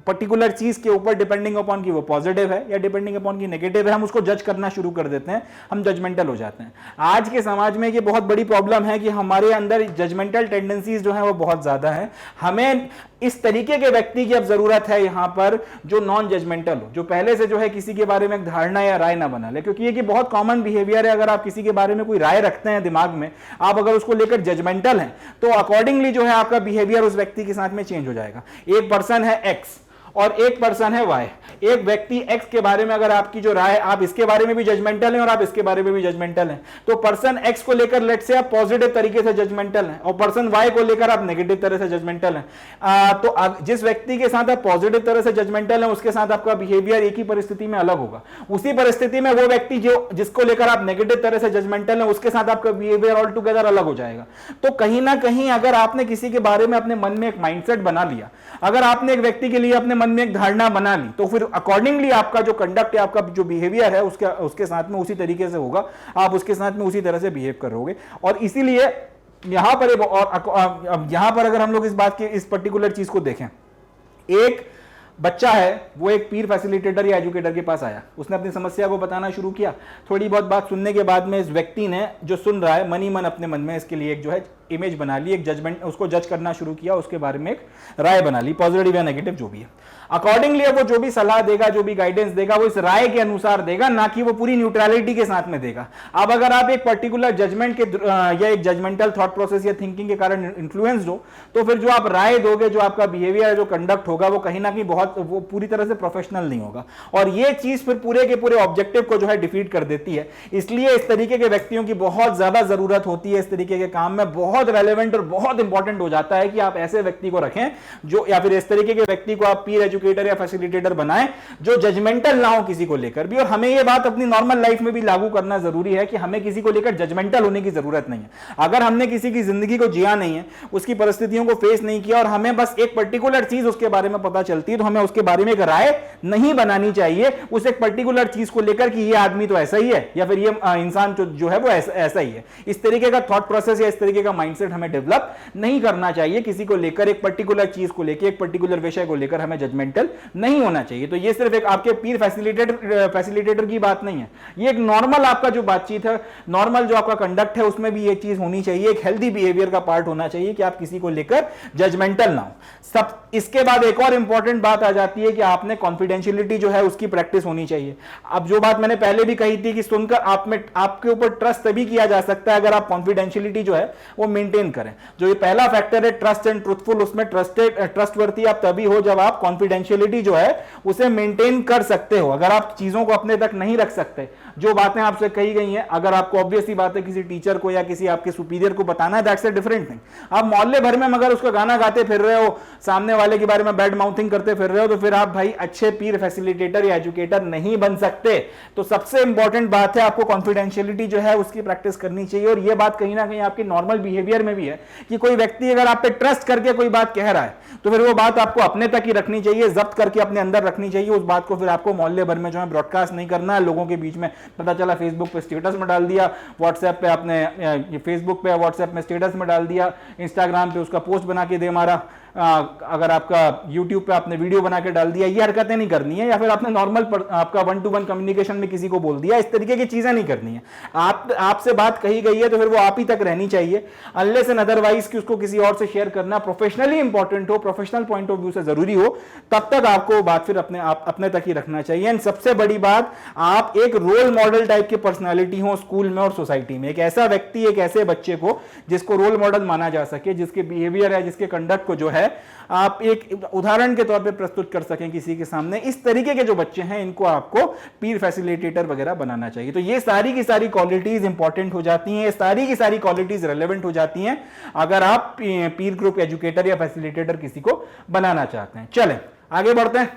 पर्टिकुलर चीज के ऊपर डिपेंडिंग अपॉन कि वो पॉजिटिव है या डिपेंडिंग अपॉन कि नेगेटिव है, हम उसको जज करना शुरू कर देते हैं, हम जजमेंटल हो जाते हैं। आज के समाज में ये बहुत बड़ी प्रॉब्लम है कि हमारे अंदर जजमेंटल टेंडेंसीज जो है वो बहुत ज्यादा है। हमें इस तरीके के व्यक्ति की अब जरूरत है यहां पर जो नॉन जजमेंटल हो, जो पहले से जो है किसी के बारे में एक धारणा या राय ना बना ले, क्योंकि ये कि बहुत कॉमन बिहेवियर है। अगर आप किसी के बारे में कोई राय रखते हैं दिमाग में, आप अगर उसको लेकर जजमेंटल हैं तो अकॉर्डिंगली जो है आपका बिहेवियर उस व्यक्ति के साथ में चेंज हो जाएगा। एक पर्सन है एक्स और एक पर्सन है वाई। एक व्यक्ति एक्स के बारे में अगर आपकी जो राय, आप इसके बारे में भी जजमेंटल हैं और आप इसके बारे में भी जजमेंटल हैं, तो पर्सन एक्स को लेकर लेट से आप पॉजिटिव तरीके से जजमेंटल हैं और पर्सन वाई को लेकर आप नेगेटिव तरह से जजमेंटल हैं। तो जिस व्यक्ति के साथ आप पॉजिटिव तरह से जजमेंटल हैं उसके साथ आपका बिहेवियर एक ही परिस्थिति में अलग होगा। उसी परिस्थिति में वो व्यक्ति जिसको लेकर आप नेगेटिव तरह से जजमेंटल हैं उसके साथ आपका बिहेवियर ऑल टुगेदर अलग हो जाएगा। तो कहीं ना कहीं अगर आपने किसी के बारे में अपने मन में एक माइंडसेट बना लिया, अगर आपने एक व्यक्ति के लिए अपने मन में एक धारणा बना ली, तो फिर अकॉर्डिंगली आपका जो कंडक्ट है, आपका जो बिहेवियर है उसके साथ में उसी तरीके से होगा, आप उसके साथ में उसी तरह से बिहेव करोगे। और इसीलिए यहां पर यहां पर अगर हम लोग इस बात के इस पर्टिकुलर चीज को देखें, एक बच्चा है वो एक पीर फैसिलिटेटर या एजुकेटर के पास आया, उसने अपनी समस्या को बताना शुरू किया। थोड़ी बहुत बात सुनने के बाद में इस व्यक्ति ने जो सुन रहा है मन ही मन अपने मन में इसके लिए एक जो है इमेज बना ली, एक जजमेंट, उसको जज करना शुरू किया, उसके बारे में एक राय बना ली, पॉजिटिव या नेगेटिव जो भी है। अकॉर्डिंगली वो जो भी सलाह देगा, जो भी गाइडेंस देगा, वो इस राय के अनुसार देगा, ना कि वो पूरी न्यूट्रलिटी के साथ में देगा। अब अगर आप एक पर्टिकुलर जजमेंट के या एक जजमेंटल थॉट प्रोसेस या थिंकिंग के कारण इन्फ्लुएंस्ड हो, तो फिर जो आप राय दोगे, जो आपका बिहेवियर, जो कंडक्ट होगा, वो कहीं ना कहीं वो पूरी तरह से प्रोफेशनल नहीं होगा। और ये चीज फिर पूरे के पूरे ऑब्जेक्टिव को जो है डिफीट कर देती है। इसलिए इस तरीके के व्यक्तियों की बहुत ज्यादा जरूरत होती है। इस तरीके के काम में बहुत रेलेवेंट और बहुत इंपॉर्टेंट हो जाता है कि आप ऐसे व्यक्ति को रखें जो, या फिर इस तरीके के व्यक्ति को आप पीर एजुकेटर या फैसिलिटेटर बनाएं जो जजमेंटल ना हो किसी को लेकर भी। और हमें यह बात अपनी नॉर्मल लाइफ में भी लागू करना जरूरी है कि हमें किसी को लेकर जजमेंटल होने की जरूरत नहीं है। अगर हमने किसी की जिंदगी को जिया नहीं है, उसकी परिस्थितियों को फेस नहीं किया और हमें बस एक पर्टिकुलर चीज उसके बारे में पता चलती है, तो हमें उसके बारे में एक राय नहीं बनानी चाहिए उस एक पर्टिकुलर चीज को लेकर कि ये आदमी तो ऐसा ही है या फिर ये इंसान जो है वो ऐसा ही है। इस तरीके का थॉट प्रोसेस या इस तरीके का माइंडसेट हमें डेवलप नहीं करना चाहिए। किसी को लेकर, एक पर्टिकुलर चीज को लेकर, एक पर्टिकुलर विषय को लेकर हमें जजमेंटल नहीं होना चाहिए। तो ये सिर्फ एक आपके पीर फैसिलिटेटर की बात नहीं है, ये एक नॉर्मल आपका जो बातचीत है, नॉर्मल जो आपका कंडक्ट है, उसमें भी ये चीज होनी चाहिए। एक हेल्दी बिहेवियर का पार्ट होना चाहिए कि आप किसी को लेकर जजमेंटल ना हो। सब इसके बाद एक और इंपॉर्टेंट बात आ जाती है कि आपने कॉन्फिडेंशियलिटी जो है उसकी प्रैक्टिस होनी चाहिए। अब जो बात मैंने पहले भी कही थी कि सुनकर आपके ऊपर ट्रस्ट तभी किया जा सकता है अगर आप कॉन्फिडेंशियलिटी जो है वो मेंटेन करें। जो ये पहला फैक्टर है ट्रस्ट एंड ट्रूथफुल, उसमें ट्रस्टवर्दी आप तभी हो जब आप कॉन्फिडेंशियलिटी जो है उसे मेंटेन कर सकते हो। अगर आप चीजों को अपने तक नहीं रख सकते, जो बातें आपसे कही गई हैं, अगर आपको ऑब्वियस ही बात है किसी टीचर को या किसी आपके सुपीरियर को बताना है, दैट्स अ डिफरेंट थिंग। आप मोहल्ले भर में मगर उसका गाना गाते फिर रहे हो, सामने वाले के बारे में बैड माउथिंग करते फिर रहे हो, तो फिर आप भाई अच्छे पीर फैसिलिटेटर या एजुकेटर नहीं बन सकते। तो सबसे इंपॉर्टेंट बात है आपको कॉन्फिडेंशियलिटी जो है उसकी प्रैक्टिस करनी चाहिए। और यह बात कहीं ना कहीं आपके नॉर्मल बिहेवियर बिहेवियर में भी है कि कोई व्यक्ति अगर आप पे ट्रस्ट करके कोई बात कह रहा है तो फिर वो बात आपको अपने तक ही रखनी चाहिए, जब्त करके अपने अंदर रखनी चाहिए। उस बात को फिर आपको मोहल्ले भर में जो है ब्रॉडकास्ट नहीं करना है, लोगों के बीच में पता चला फेसबुक पे स्टेटस में डाल दिया, व्हाट्सएप पे आपने फेसबुक पे व्हाट्सएप में स्टेटस में डाल दिया, इंस्टाग्राम पे उसका पोस्ट बना के दे मारा, अगर आपका YouTube पे आपने वीडियो बना के डाल दिया, ये हरकतें नहीं करनी है। या फिर आपने नॉर्मल आपका 1-to-1 कम्युनिकेशन में किसी को बोल दिया, इस तरीके की चीजें नहीं करनी है। आपसे बात कही गई है तो फिर वो आप ही तक रहनी चाहिए, अनलेस एंड अदरवाइज कि उसको किसी और से शेयर करना प्रोफेशनली इंपॉर्टेंट हो, प्रोफेशनल पॉइंट ऑफ व्यू से जरूरी हो, तब तक आपको बात फिर अपने तक ही रखना चाहिए। एंड सबसे बड़ी बात, आप एक रोल मॉडल टाइप की पर्सनैलिटी हो स्कूल में और सोसाइटी में, एक ऐसा व्यक्ति, एक ऐसे बच्चे को जिसको रोल मॉडल माना जा सके, जिसके बिहेवियर है, जिसके कंडक्ट को जो है आप एक उदाहरण के तौर पे प्रस्तुत कर सकें किसी के सामने। इस तरीके के जो बच्चे हैं इनको आपको पीर फैसिलिटेटर वगैरह बनाना चाहिए। तो ये सारी की सारी क्वालिटीज इंपॉर्टेंट हो जाती हैं, ये सारी की सारी क्वालिटीज रेलेवेंट हो जाती हैं अगर आप पीर ग्रुप एजुकेटर या फैसिलिटेटर किसी को बनाना चाहते हैं। चलें आगे बढ़ते हैं।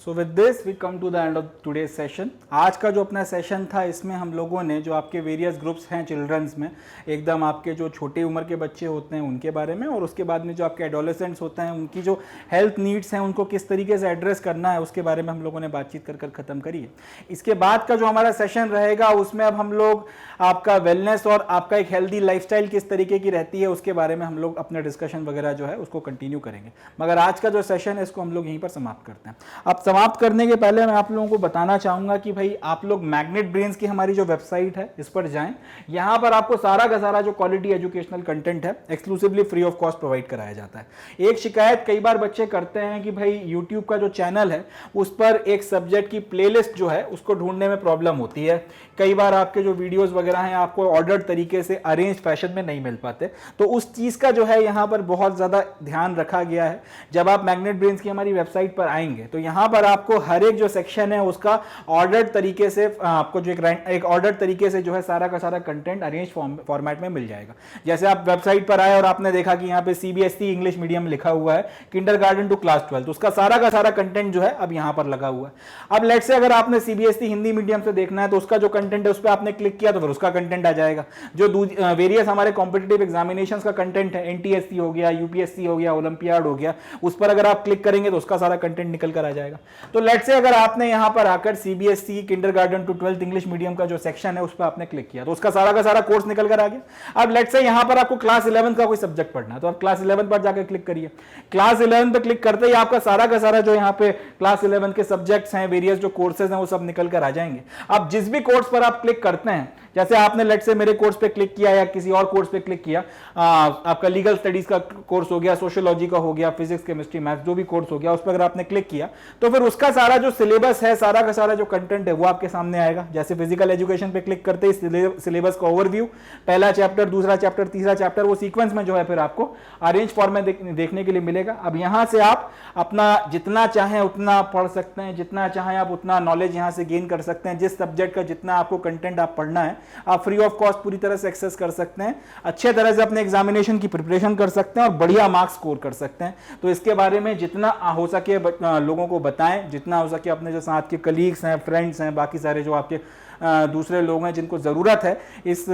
So with this we come to the end of today's session. आज का जो अपना सेशन था इसमें हम लोगों ने जो आपके वेरियस ग्रुप्स हैं चिल्ड्रंस में, एकदम आपके जो छोटे उम्र के बच्चे होते हैं उनके बारे में, और उसके बाद में जो आपके एडोलेसेंट्स होते हैं उनकी जो हेल्थ नीड्स हैं उनको किस तरीके से एड्रेस करना है उसके बारे में हम लोगों ने बातचीत कर खत्म करी है। इसके बाद का जो हमारा सेशन रहेगा उसमें अब हम लोग आपका वेलनेस और आपका एक हेल्दी लाइफस्टाइल किस तरीके की रहती है उसके बारे में हम लोग अपने डिस्कशन वगैरह जो है उसको कंटिन्यू करेंगे। मगर आज का जो सेशन है इसको हम लोग यहीं पर समाप्त करते हैं। अब समाप्त करने के पहले मैं आप लोगों को बताना चाहूंगा कि भाई आप लोग मैग्नेट ब्रेन्स की हमारी जो वेबसाइट है इस पर जाएं। यहां पर आपको सारा का सारा जो क्वालिटी एजुकेशनल कंटेंट है exclusively free of cost provide कराया जाता है। एक शिकायत कई बार बच्चे करते हैं कि भाई यूट्यूब का जो चैनल है उस पर एक सब्जेक्ट की प्लेलिस्ट जो है उसको ढूंढने में प्रॉब्लम होती है। कई बार आपके जो वीडियोस वगैरह हैं आपको ऑर्डर्ड तरीके से अरेंज फैशन में नहीं मिल पाते, तो उस चीज का जो है यहाँ पर बहुत ज्यादा ध्यान रखा गया है। जब आप मैग्नेट ब्रेन्स की हमारी वेबसाइट पर आएंगे तो यहाँ पर आपको हर एक जो सेक्शन है उसका ऑर्डर्ड तरीके से आपको जो एक ऑर्डर्ड तरीके से जो है सारा का सारा कंटेंट अरेंज फॉर्मेट में मिल जाएगा। जैसे आप वेबसाइट पर आए और आपने देखा कि यहाँ पे सीबीएसई इंग्लिश मीडियम लिखा हुआ है, किंडरगार्टन टू क्लास 12, उसका सारा का सारा कंटेंट जो है अब यहाँ पर लगा हुआ है। अब लेट से अगर आपने सीबीएसई हिंदी मीडियम से देखना है तो उसका जो कंटेंट है उस पर आपने क्लिक किया तो फिर उसका कंटेंट आ जाएगा। जो वेरियस हमारे कॉम्पिटिटिव एग्जामिनेशंस का कंटेंट है, एनटीएससी हो गया, यूपीएससी हो गया, ओलंपियाड हो गया, उस पर अगर आप क्लिक करेंगे तो उसका सारा कंटेंट निकल कर आ जाएगा। तो लेट से अगर आपने यहाँ पर आकर CBSE kindergarten to 12th English medium का जो सेक्शन है उस पर आपने क्लिक किया तो उसका सारा का सारा कोर्स निकल कर आ गया। अब लेट से यहाँ पर आपको क्लास 11 का कोई सब्जेक्ट पढ़ना है तो आप क्लास 11 पर जाकर क्लिक करिए। क्लास 11 पर क्लिक करते ही आपका सारा का सारा जो यहाँ पे क्लास 11 के सब्जेक्ट्स हैं, वेरियस जो कोर्सेज हैं वो सब निकल कर आ जाएंगे। अब जिस भी कोर्स पर आप क्लिक करते हैं, जैसे आपने लेट से मेरे कोर्स पे क्लिक किया या किसी और कोर्स पे क्लिक किया, आपका लीगल स्टडीज का कोर्स हो गया, सोशियोलॉजी का हो गया, फिजिक्स केमिस्ट्री मैथ्स जो भी कोर्स हो गया, उस पर अगर आपने क्लिक किया तो फिर उसका सारा जो सिलेबस है, सारा का सारा जो कंटेंट है वो आपके सामने आएगा। जैसे फिजिकल एजुकेशन पे क्लिक करते ही सिलेबस का ओवरव्यू, पहला चैप्टर, दूसरा चैप्टर, तीसरा चैप्टर, वो सीक्वेंस में जो है फिर आपको अरेंज फॉर्म में देखने के लिए मिलेगा। अब यहां से आप अपना जितना चाहें उतना पढ़ सकते हैं, जितना चाहें आप उतना नॉलेज यहां से गेन कर सकते हैं। जिस सब्जेक्ट का जितना आपको कंटेंट आप पढ़ना है आप फ्री ऑफ कॉस्ट पूरी तरह से एक्सेस कर सकते हैं, अच्छे तरह से अपने एग्जामिनेशन की प्रिपरेशन कर सकते हैं और बढ़िया मार्क्स स्कोर कर सकते हैं। तो इसके बारे में जितना हो सके लोगों को बताएं, जितना हो सके अपने जो साथ के कलीग्स हैं, फ्रेंड्स हैं, बाकी सारे जो आपके दूसरे लोग हैं जिनको ज़रूरत है इस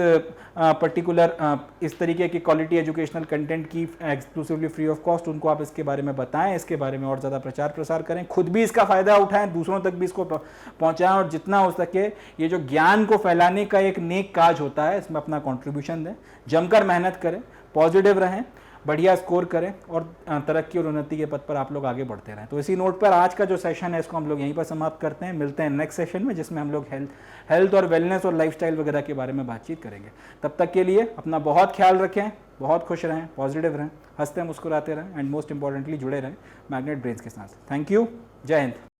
पर्टिकुलर इस तरीके की क्वालिटी एजुकेशनल कंटेंट की एक्सक्लूसिवली फ्री ऑफ कॉस्ट, उनको आप इसके बारे में बताएं, इसके बारे में और ज़्यादा प्रचार प्रसार करें, खुद भी इसका फ़ायदा उठाएं, दूसरों तक भी इसको पहुंचाएं और जितना हो सके ये जो ज्ञान को फैलाने का एक नेक काज होता है इसमें अपना कॉन्ट्रीब्यूशन दें, जमकर मेहनत करें, पॉजिटिव रहें, बढ़िया स्कोर करें और तरक्की और उन्नति के पथ पर आप लोग आगे बढ़ते रहें। तो इसी नोट पर आज का जो सेशन है इसको हम लोग यहीं पर समाप्त करते हैं। मिलते हैं नेक्स्ट सेशन में जिसमें हम लोग हेल्थ और वेलनेस और लाइफस्टाइल वगैरह के बारे में बातचीत करेंगे। तब तक के लिए अपना बहुत ख्याल रखें, बहुत खुश रहें, पॉजिटिव रहें, हंसते मुस्कुराते रहें एंड मोस्ट इंपॉर्टेंटली जुड़े रहें मैग्नेट ब्रेन्स के साथ। थैंक यू, जय हिंद।